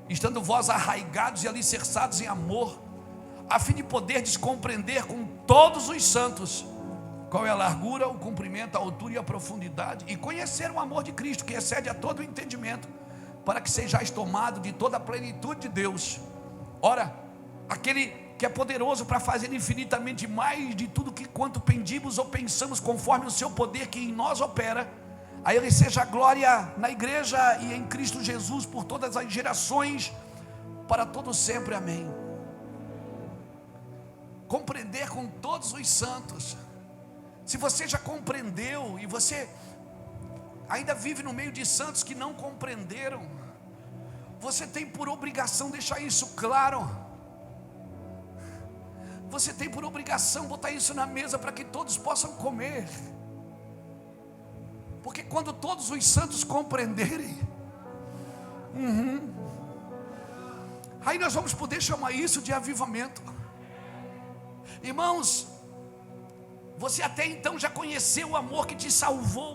estando vós arraigados e alicerçados em amor, a fim de poderdes compreender com todos os santos qual é a largura, o comprimento, a altura e a profundidade, e conhecer o amor de Cristo, que excede a todo o entendimento, para que sejais tomados de toda a plenitude de Deus. Ora, aquele que é poderoso para fazer infinitamente mais de tudo que quanto pedimos ou pensamos, conforme o seu poder que em nós opera, a Ele seja a glória na igreja e em Cristo Jesus por todas as gerações, para todos sempre, amém. Compreender com todos os santos. Se você já compreendeu e você ainda vive no meio de santos que não compreenderam, você tem por obrigação deixar isso claro. Você tem por obrigação botar isso na mesa para que todos possam comer. Porque quando todos os santos compreenderem, aí nós vamos poder chamar isso de avivamento. Irmãos, você até então já conheceu o amor que te salvou,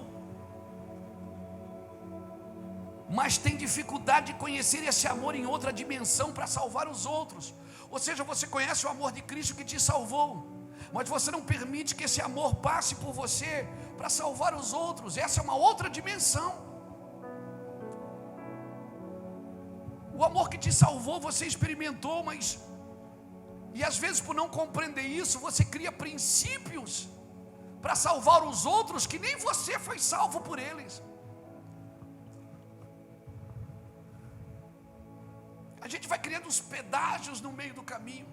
mas tem dificuldade de conhecer esse amor em outra dimensão para salvar os outros. Ou seja, você conhece o amor de Cristo que te salvou, mas você não permite que esse amor passe por você para salvar os outros. Essa é uma outra dimensão. O amor que te salvou você experimentou, mas e às vezes por não compreender isso, você cria princípios para salvar os outros que nem você foi salvo por eles. A gente vai criando os pedágios no meio do caminho.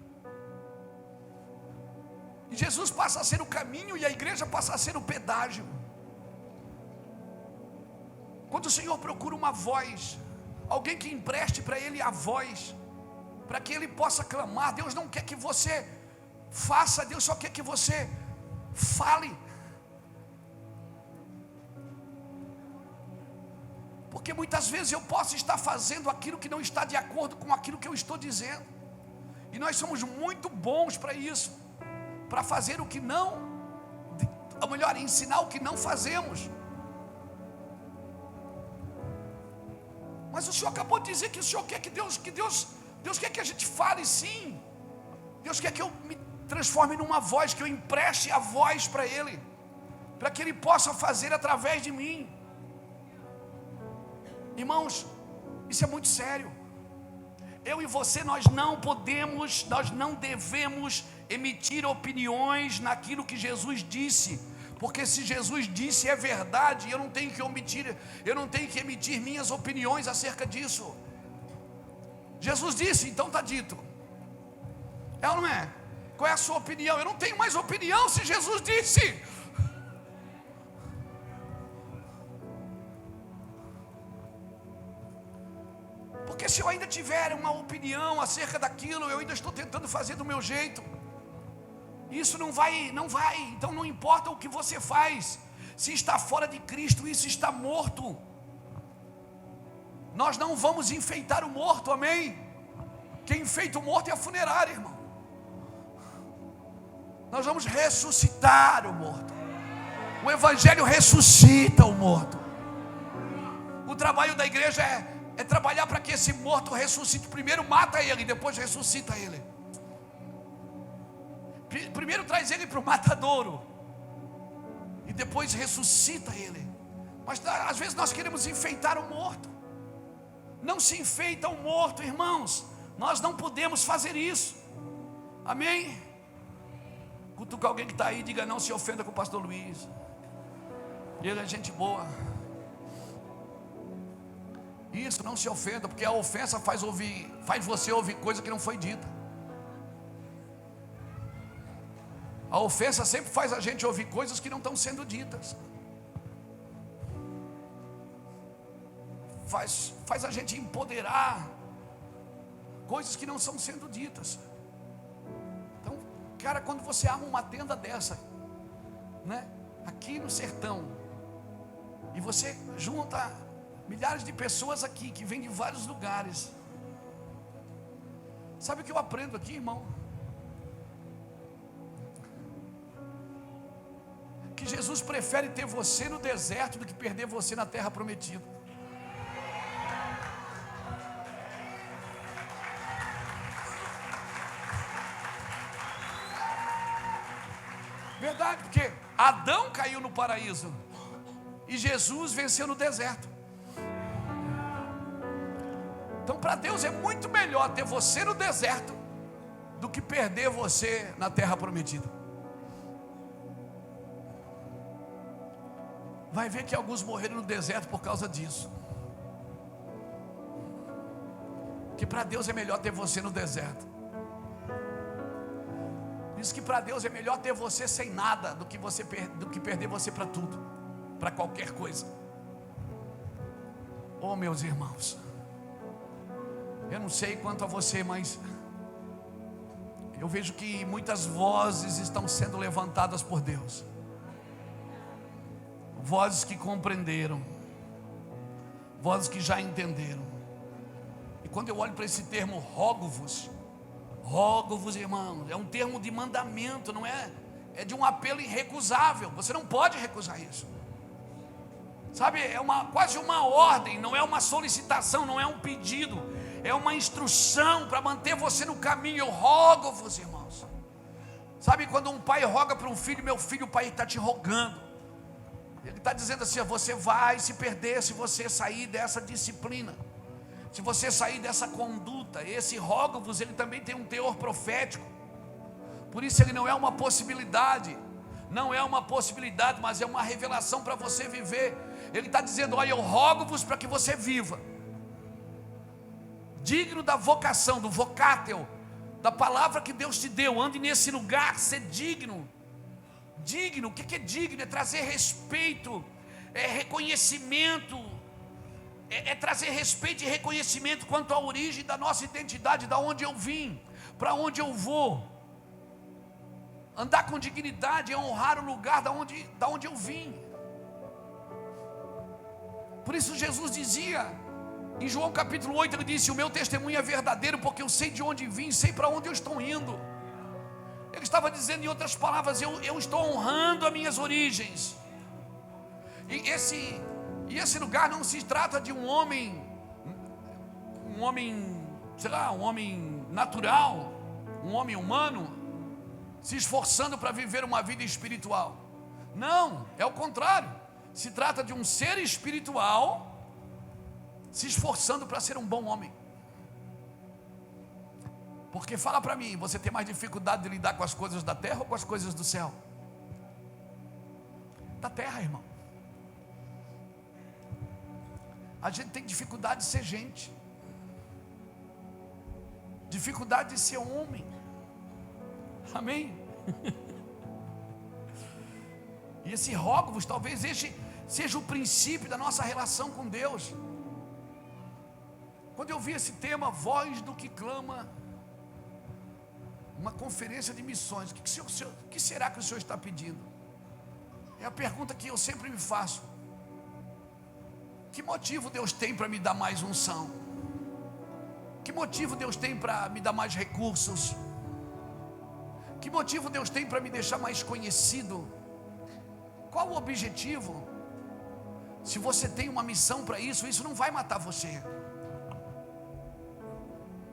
E Jesus passa a ser o caminho e a igreja passa a ser o pedágio. Quando o Senhor procura uma voz, alguém que empreste para Ele a voz, para que Ele possa clamar, Deus não quer que você faça, Deus só quer que você fale. Porque muitas vezes eu posso estar fazendo aquilo que não está de acordo com aquilo que eu estou dizendo, e nós somos muito bons para isso, para fazer o que não, ou melhor, ensinar o que não fazemos. Mas o Senhor acabou de dizer que o Senhor quer que Deus quer que a gente fale, sim. Deus quer que eu me transforme numa voz, que eu empreste a voz para Ele, para que Ele possa fazer através de mim. Irmãos, isso é muito sério. Eu e você, nós não podemos, nós não devemos emitir opiniões naquilo que Jesus disse, porque se Jesus disse é verdade, eu não tenho que emitir minhas opiniões acerca disso. Jesus disse, então está dito. É ou não é? Qual é a sua opinião? Eu não tenho mais opinião se Jesus disse. Porque se eu ainda tiver uma opinião acerca daquilo, eu ainda estou tentando fazer do meu jeito. Isso não vai. Então não importa o que você faz, se está fora de Cristo, isso está morto. Nós não vamos enfeitar o morto, amém? Quem enfeita o morto é a funerária, irmão. Nós vamos ressuscitar o morto. O Evangelho ressuscita o morto. O trabalho da igreja é trabalhar para que esse morto ressuscite. Primeiro mata ele, depois ressuscita ele. Primeiro traz ele para o matadouro e depois ressuscita ele. Mas às vezes nós queremos enfeitar o morto. Não se enfeita o morto, irmãos. Nós não podemos fazer isso. Amém? Cutuca alguém que está aí, diga: não se ofenda com o pastor Luiz, ele é gente boa. Isso, não se ofenda, porque a ofensa faz você ouvir coisa que não foi dita. A ofensa sempre faz a gente ouvir coisas que não estão sendo ditas. Faz a gente empoderar coisas que não estão sendo ditas. Então, cara, quando você arma uma tenda dessa, né? aqui no sertão, e você junta milhares de pessoas aqui que vêm de vários lugares. Sabe o que eu aprendo aqui, irmão? Que Jesus prefere ter você no deserto do que perder você na terra prometida. Verdade, porque Adão caiu no paraíso e Jesus venceu no deserto. Então, para Deus é muito melhor ter você no deserto do que perder você na terra prometida. Vai ver que alguns morreram no deserto por causa disso. Que para Deus é melhor ter você no deserto. Diz que para Deus é melhor ter você sem nada do que perder você para tudo, para qualquer coisa. Oh, meus irmãos, eu não sei quanto a você, mas eu vejo que muitas vozes estão sendo levantadas por Deus. Vozes que compreenderam, vozes que já entenderam. E quando eu olho para esse termo rogo-vos, irmãos, é um termo de mandamento, não é? É de um apelo irrecusável. Você não pode recusar isso. Sabe, é quase uma ordem, não é uma solicitação, não é um pedido, é uma instrução para manter você no caminho. Eu rogo-vos, irmãos. Sabe, quando um pai roga para um filho, meu filho, o pai está te rogando. Ele está dizendo assim: você vai se perder se você sair dessa disciplina, se você sair dessa conduta. Esse rogo-vos, ele também tem um teor profético. Por isso ele não é uma possibilidade, mas é uma revelação para você viver. Ele está dizendo: olha, eu rogo-vos para que você viva digno da vocação, do vocátel, da palavra que Deus te deu. Ande nesse lugar, ser digno. Digno, o que é digno? É trazer respeito, é reconhecimento, é trazer respeito e reconhecimento quanto à origem da nossa identidade, da onde eu vim, para onde eu vou. Andar com dignidade é honrar o lugar da onde eu vim. Por isso Jesus dizia em João capítulo 8, ele disse: o meu testemunho é verdadeiro, porque eu sei de onde vim, sei para onde eu estou indo. Ele estava dizendo, em outras palavras, eu estou honrando as minhas origens. E esse lugar não se trata de um homem, sei lá, um homem natural, um homem humano, se esforçando para viver uma vida espiritual. Não, é o contrário. Se trata de um ser espiritual se esforçando para ser um bom homem. Porque fala para mim, você tem mais dificuldade de lidar com as coisas da terra ou com as coisas do céu? Da terra, irmão. A gente tem dificuldade de ser gente, dificuldade de ser homem. Amém? E esse rogo-vos, talvez este seja o princípio da nossa relação com Deus. Quando eu vi esse tema, voz do que clama, uma conferência de missões, o que será que o Senhor está pedindo? É a pergunta que eu sempre me faço. Que motivo Deus tem para me dar mais unção? Que motivo Deus tem para me dar mais recursos? Que motivo Deus tem para me deixar mais conhecido? Qual o objetivo? Se você tem uma missão para isso, isso não vai matar você.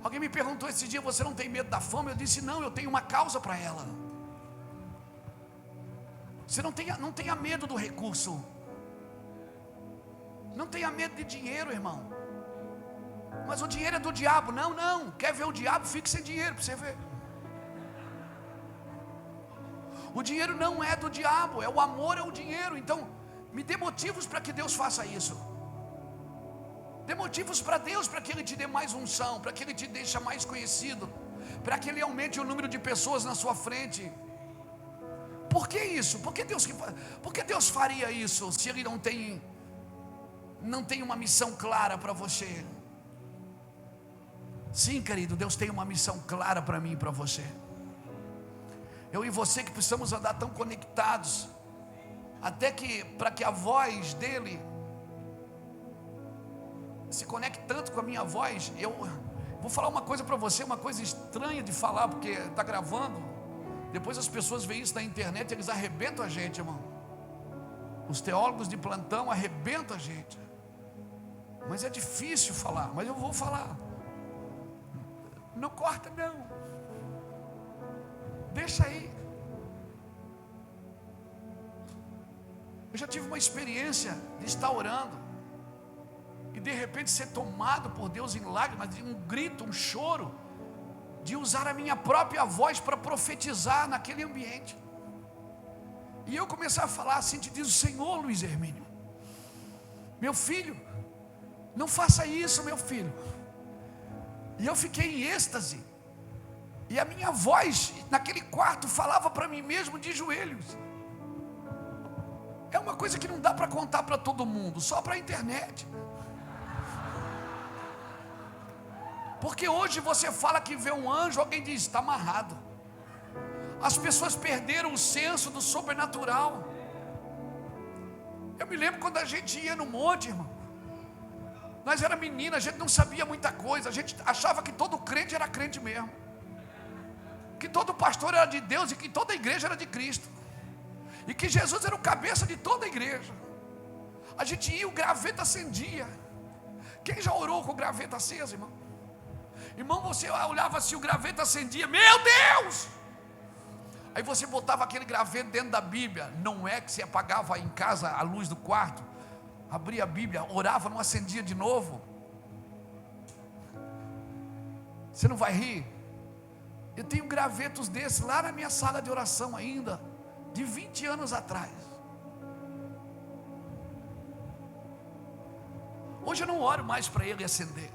Alguém me perguntou esse dia: você não tem medo da fome? Eu disse: não, eu tenho uma causa para ela. Você não tenha medo do recurso. Não tenha medo de dinheiro, irmão. Mas o dinheiro é do diabo. Não, quer ver o diabo? Fique sem dinheiro para você ver. O dinheiro não é do diabo, é o amor ao dinheiro. Então, me dê motivos para que Deus faça isso. Dê motivos para Deus, para que Ele te dê mais unção, para que Ele te deixe mais conhecido, para que Ele aumente o número de pessoas na sua frente. Por que isso? Por que Deus faria isso se Ele não tem uma missão clara para você? Sim, querido, Deus tem uma missão clara para mim e para você. Eu e você que precisamos andar tão conectados, até que, para que a voz dele se conecte tanto com a minha voz. Eu vou falar uma coisa para você, uma coisa estranha de falar, porque está gravando. Depois as pessoas veem isso na internet, eles arrebentam a gente, irmão. Os teólogos de plantão arrebentam a gente. Mas é difícil falar, mas eu vou falar. Não corta não. Deixa aí. Eu já tive uma experiência de estar orando e de repente ser tomado por Deus em lágrimas, de um grito, um choro, de usar a minha própria voz para profetizar naquele ambiente. E eu começar a falar assim, te diz o Senhor, Luiz Hermínio, meu filho, não faça isso, meu filho. E eu fiquei em êxtase, e a minha voz naquele quarto falava para mim mesmo de joelhos. É uma coisa que não dá para contar para todo mundo, só para a internet. Porque hoje você fala que vê um anjo, alguém diz, está amarrado. As pessoas perderam o senso do sobrenatural. Eu me lembro quando a gente ia no monte, irmão. Nós era menina, a gente não sabia muita coisa. A gente achava que todo crente era crente mesmo, que todo pastor era de Deus e que toda igreja era de Cristo, e que Jesus era o cabeça de toda a igreja. A gente ia, o graveto acendia. Quem já orou com o graveto aceso, irmão? Irmão, você olhava assim, o graveto acendia, meu Deus! Aí você botava aquele graveto dentro da Bíblia. Não é que você apagava em casa a luz do quarto, abria a Bíblia, orava, não acendia de novo. Você não vai rir? Eu tenho gravetos desses lá na minha sala de oração ainda, de 20 anos atrás. Hoje eu não oro mais para ele acender.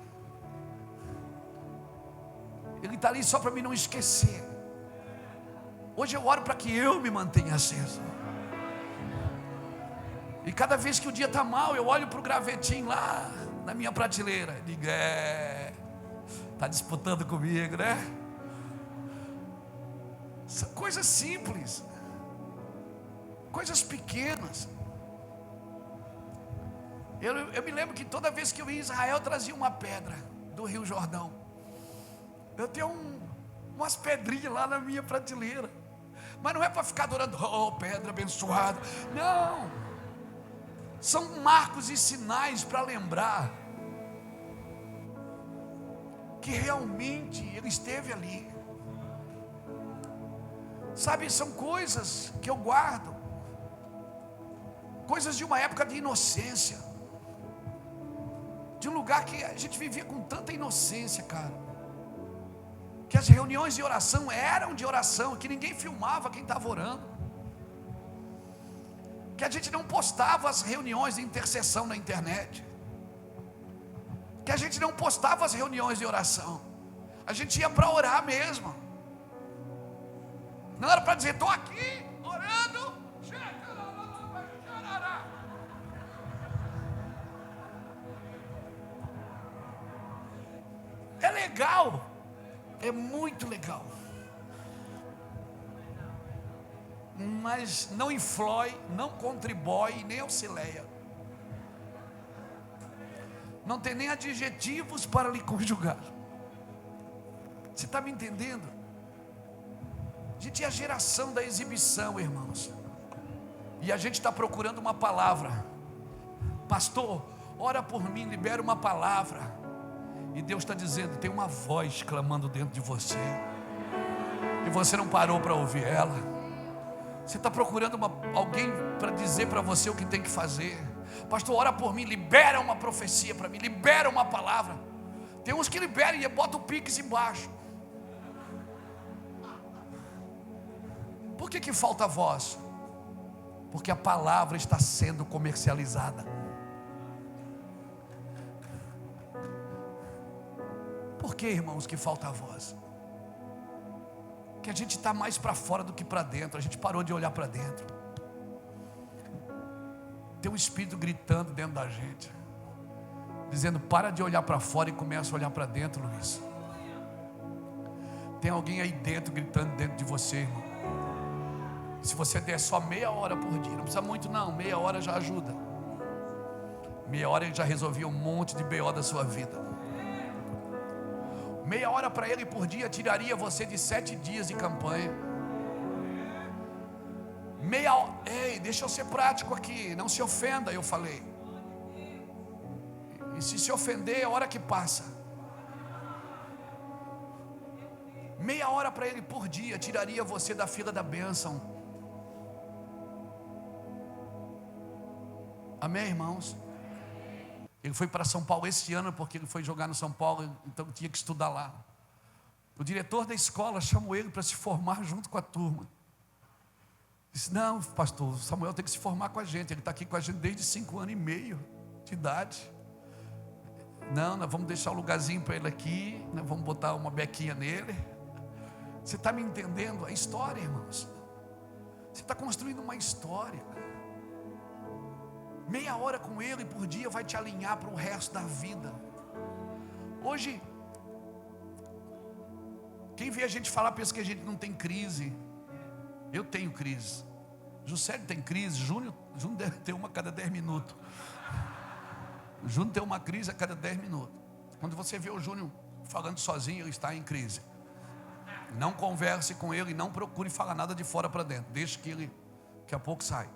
Ele está ali só para mim não esquecer. Hoje eu oro para que eu me mantenha aceso. E cada vez que o dia está mal, eu olho para o gravetinho lá na minha prateleira e digo, está disputando comigo, né? São coisas simples, coisas pequenas. Eu me lembro que toda vez que eu ia em Israel, eu trazia uma pedra do Rio Jordão. Eu tenho umas pedrinhas lá na minha prateleira, mas não é para ficar adorando, oh, pedra abençoada, não. São marcos e sinais para lembrar que realmente ele esteve ali. Sabe, são coisas que eu guardo, coisas de uma época de inocência, de um lugar que a gente vivia com tanta inocência, cara, que as reuniões de oração eram de oração, que ninguém filmava quem estava orando, que a gente não postava as reuniões de intercessão na internet, que a gente não postava as reuniões de oração, a gente ia para orar mesmo. Não era para dizer, estou aqui orando. É legal, é muito legal, mas não influi, não contribui, nem auxilia. Não tem nem adjetivos para lhe conjugar. Você está me entendendo? A gente é a geração da exibição, irmãos, e a gente está procurando uma palavra. Pastor, ora por mim, libera uma palavra. E Deus está dizendo, tem uma voz clamando dentro de você, e você não parou para ouvir ela. Você está procurando alguém para dizer para você o que tem que fazer. Pastor, ora por mim, libera uma profecia para mim, libera uma palavra. Tem uns que liberam e botam o pix embaixo. Por que falta voz? Porque a palavra está sendo comercializada. Por que, irmãos, que falta voz? Que a gente está mais para fora do que para dentro. A gente parou de olhar para dentro. Tem um espírito gritando dentro da gente, dizendo, para de olhar para fora e começa a olhar para dentro, Luiz. Tem alguém aí dentro gritando dentro de você, irmão. se você der só meia hora por dia, não precisa muito não, meia hora já ajuda. Meia hora ele já resolvia um monte de BO da sua vida. Meia hora para ele por dia tiraria você de 7 dias de campanha. Meia hora, ei, deixa eu ser prático aqui, não se ofenda, eu falei. E se ofender é a hora que passa. Meia hora para ele por dia tiraria você da fila da bênção. Amém, irmãos? Ele foi para São Paulo esse ano porque ele foi jogar no São Paulo, então tinha que estudar lá. O diretor da escola chamou ele para se formar junto com a turma. Disse: não, pastor, Samuel tem que se formar com a gente. Ele está aqui com a gente desde 5 anos e meio de idade. Não, nós vamos deixar um lugarzinho para ele aqui, nós vamos botar uma bequinha nele. Você está me entendendo a história, irmãos? Você está construindo uma história. Meia hora com ele por dia vai te alinhar para o resto da vida. Hoje, quem vê a gente falar pensa que a gente não tem crise. Eu tenho crise. Juscelio tem crise. Júnior deve ter uma a cada 10 minutos. O Júnior tem uma crise a cada 10 minutos. Quando você vê o Júnior falando sozinho, ele está em crise. Não converse com ele, não procure falar nada de fora para dentro. Deixe que ele, daqui a pouco, sai.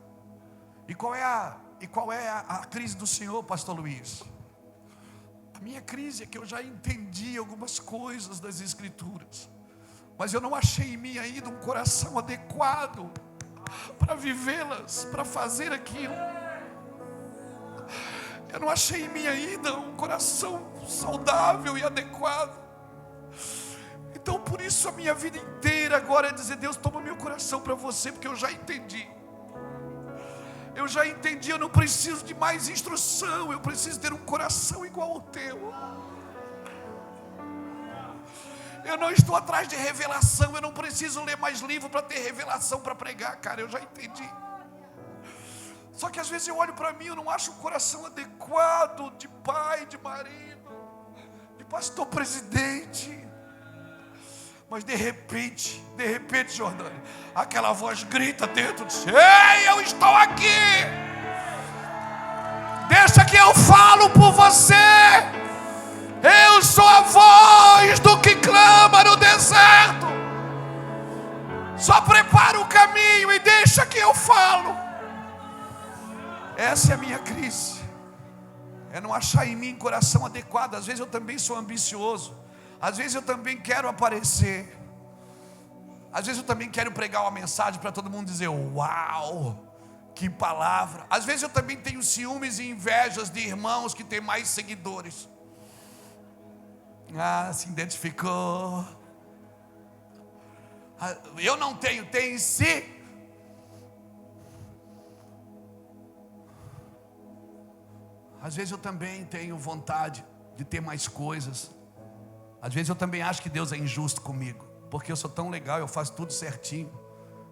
E qual é a crise do Senhor, pastor Luiz? A minha crise é que eu já entendi algumas coisas das Escrituras, mas eu não achei em mim ainda um coração adequado para vivê-las, para fazer aquilo. Eu não achei em mim ainda um coração saudável e adequado. Então por isso a minha vida inteira agora é dizer: Deus, toma meu coração para você, porque eu já entendi. Eu já entendi, eu não preciso de mais instrução, eu preciso ter um coração igual ao teu. Eu não estou atrás de revelação, eu não preciso ler mais livro para ter revelação para pregar, cara, eu já entendi. Só que às vezes eu olho para mim, eu não acho um coração adequado de pai, de marido, de pastor presidente. Mas de repente, Jordânia, aquela voz grita dentro de si: ei, eu estou aqui. Deixa que eu falo por você. Eu sou a voz do que clama no deserto. Só prepara o caminho e deixa que eu falo. Essa é a minha crise. É não achar em mim coração adequado. Às vezes eu também sou ambicioso. Às vezes eu também quero aparecer. Às vezes eu também quero pregar uma mensagem para todo mundo dizer: uau, que palavra. Às vezes eu também tenho ciúmes e invejas de irmãos que têm mais seguidores. Ah, se identificou. Eu não tenho, tem sim. Às vezes eu também tenho vontade de ter mais coisas. Às vezes eu também acho que Deus é injusto comigo, porque eu sou tão legal, eu faço tudo certinho.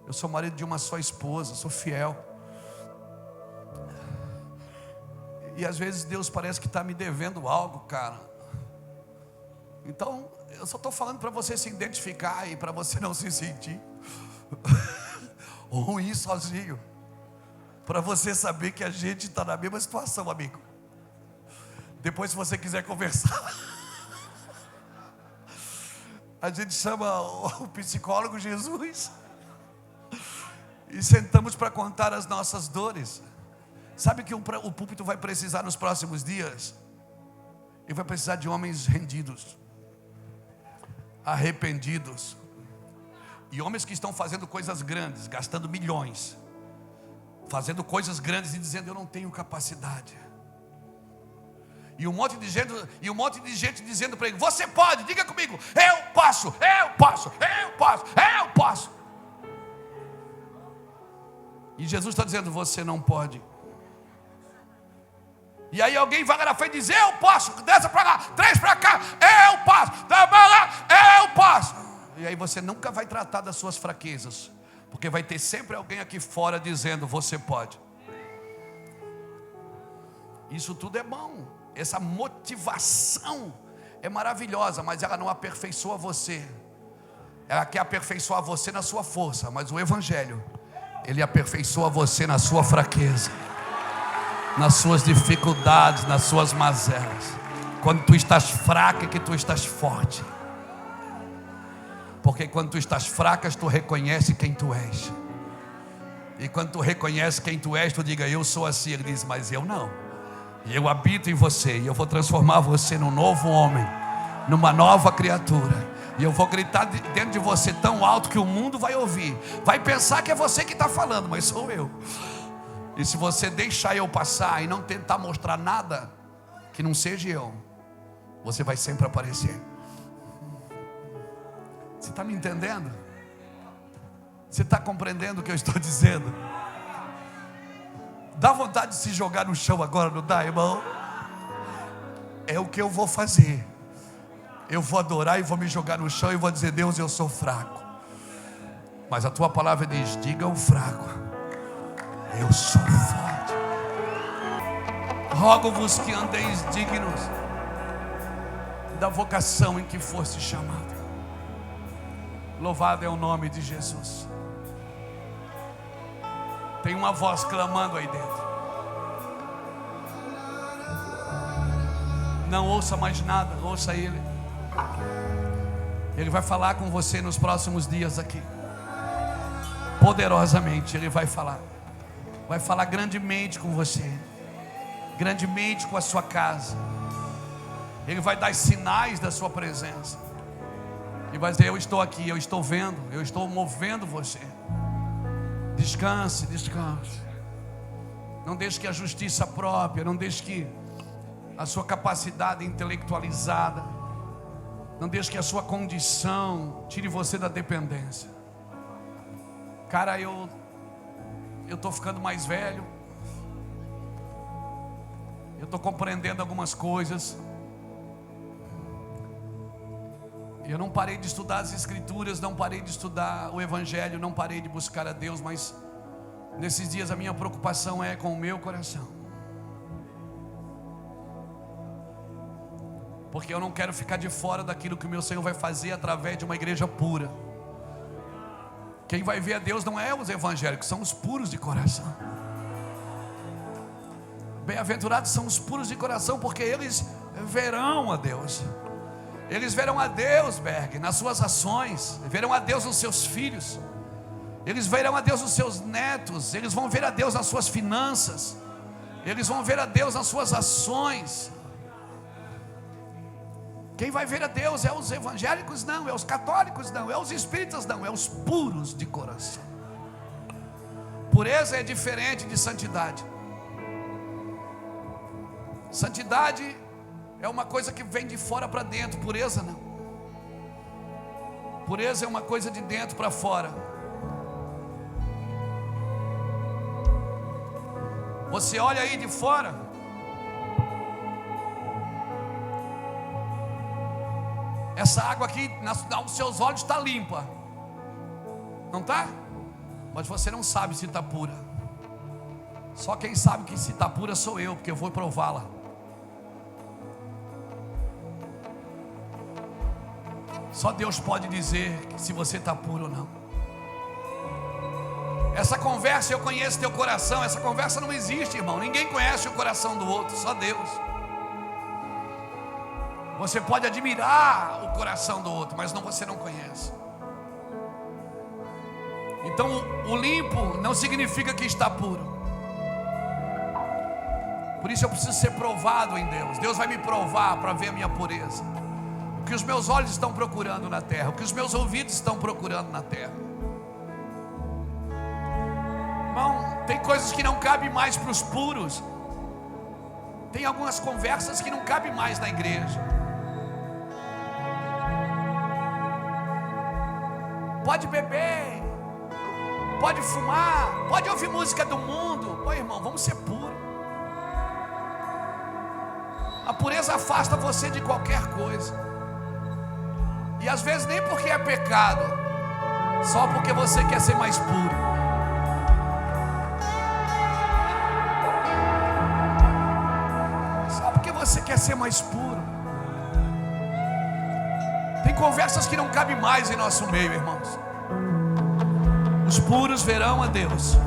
Eu sou marido de uma só esposa, sou fiel. E às vezes Deus parece que está me devendo algo, cara. Então, eu só estou falando para você se identificar e para você não se sentir ruim sozinho. Para você saber que a gente está na mesma situação, amigo. Depois, se você quiser conversar, a gente chama o psicólogo Jesus e sentamos para contar as nossas dores. Sabe que o púlpito vai precisar nos próximos dias? Ele vai precisar de homens rendidos, arrependidos, e homens que estão fazendo coisas grandes, gastando milhões, fazendo coisas grandes e dizendo: eu não tenho capacidade. E um monte de gente dizendo para ele: você pode, diga comigo, eu posso. E Jesus está dizendo: você não pode. E aí alguém vai lá na frente e diz: eu posso, desce para lá, 3 para cá, eu posso, tá lá, eu posso. E aí você nunca vai tratar das suas fraquezas, porque vai ter sempre alguém aqui fora dizendo: você pode. Isso tudo é bom. Essa motivação é maravilhosa, mas ela não aperfeiçoa você. Ela quer aperfeiçoar você na sua força, mas o Evangelho Ele aperfeiçoa você na sua fraqueza, nas suas dificuldades, nas suas mazelas. Quando tu estás fraca é que tu estás forte. Porque quando tu estás fraca, tu reconheces quem tu és. E quando tu reconhece quem tu és, tu diga, eu sou assim. Ele diz, mas eu não. E eu habito em você. E eu vou transformar você num novo homem, numa nova criatura. E eu vou gritar dentro de você tão alto que o mundo vai ouvir. Vai pensar que é você que está falando, mas sou eu. E se você deixar eu passar e não tentar mostrar nada que não seja eu, você vai sempre aparecer. Você está me entendendo? Você está compreendendo o que eu estou dizendo? Dá vontade de se jogar no chão agora, não dá, irmão? É o que eu vou fazer. Eu vou adorar e vou me jogar no chão e vou dizer, Deus, eu sou fraco. Mas a tua palavra diz, diga ao fraco, eu sou forte. Rogo-vos que andeis dignos da vocação em que foste chamado. Louvado é o nome de Jesus. Tem uma voz clamando aí dentro. Não ouça mais nada, ouça Ele. Ele vai falar com você nos próximos dias aqui. Poderosamente Ele vai falar. Vai falar grandemente com você, grandemente com a sua casa. Ele vai dar sinais da sua presença. E vai dizer, eu estou aqui, eu estou vendo, eu estou movendo você. Descanse, descanse. Não deixe que a justiça própria, não deixe que a sua capacidade intelectualizada, não deixe que a sua condição tire você da dependência. Cara, eu estou ficando mais velho. Eu estou compreendendo algumas coisas. Eu não parei de estudar as Escrituras, não parei de estudar o Evangelho, não parei de buscar a Deus, mas nesses dias a minha preocupação é com o meu coração. Porque eu não quero ficar de fora daquilo que o meu Senhor vai fazer através de uma igreja pura. Quem vai ver a Deus não é os evangélicos, são os puros de coração. Bem-aventurados são os puros de coração, porque eles verão a Deus. Eles verão a Deus, Berg, nas suas ações. Verão a Deus nos seus filhos. Eles verão a Deus nos seus netos. Eles vão ver a Deus nas suas finanças. Eles vão ver a Deus nas suas ações. Quem vai ver a Deus é os evangélicos? Não. É os católicos? Não. É os espíritas? Não. É os puros de coração. Pureza é diferente de santidade. Santidade é uma coisa que vem de fora para dentro. Pureza não. Pureza é uma coisa de dentro para fora. Você olha aí de fora, essa água aqui aos seus olhos está limpa, não está? Mas você não sabe se está pura. Só quem sabe que se está pura sou eu, porque eu vou prová-la. Só Deus pode dizer se você está puro ou não. Essa conversa, eu conheço teu coração. Essa conversa não existe, irmão. Ninguém conhece o coração do outro, só Deus. Você pode admirar o coração do outro, mas você não conhece. Então o limpo não significa que está puro. Por isso eu preciso ser provado em Deus. Deus vai me provar para ver a minha pureza. O que os meus olhos estão procurando na terra, o que os meus ouvidos estão procurando na terra. Irmão, tem coisas que não cabem mais para os puros. Tem algumas conversas que não cabem mais na igreja. Pode beber, pode fumar, pode ouvir música do mundo. Pô, irmão, vamos ser puros. A pureza afasta você de qualquer coisa. E às vezes nem porque é pecado, só porque você quer ser mais puro. Só porque você quer ser mais puro. Tem conversas que não cabem mais em nosso meio, irmãos. Os puros verão a Deus.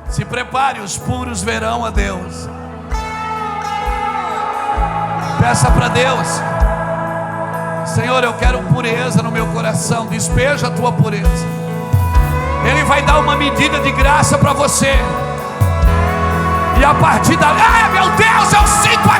Se prepare, os puros verão a Deus. Peça para Deus: Senhor, eu quero pureza no meu coração. Despeja a tua pureza. Ele vai dar uma medida de graça para você. E a partir dali, meu Deus, eu sinto a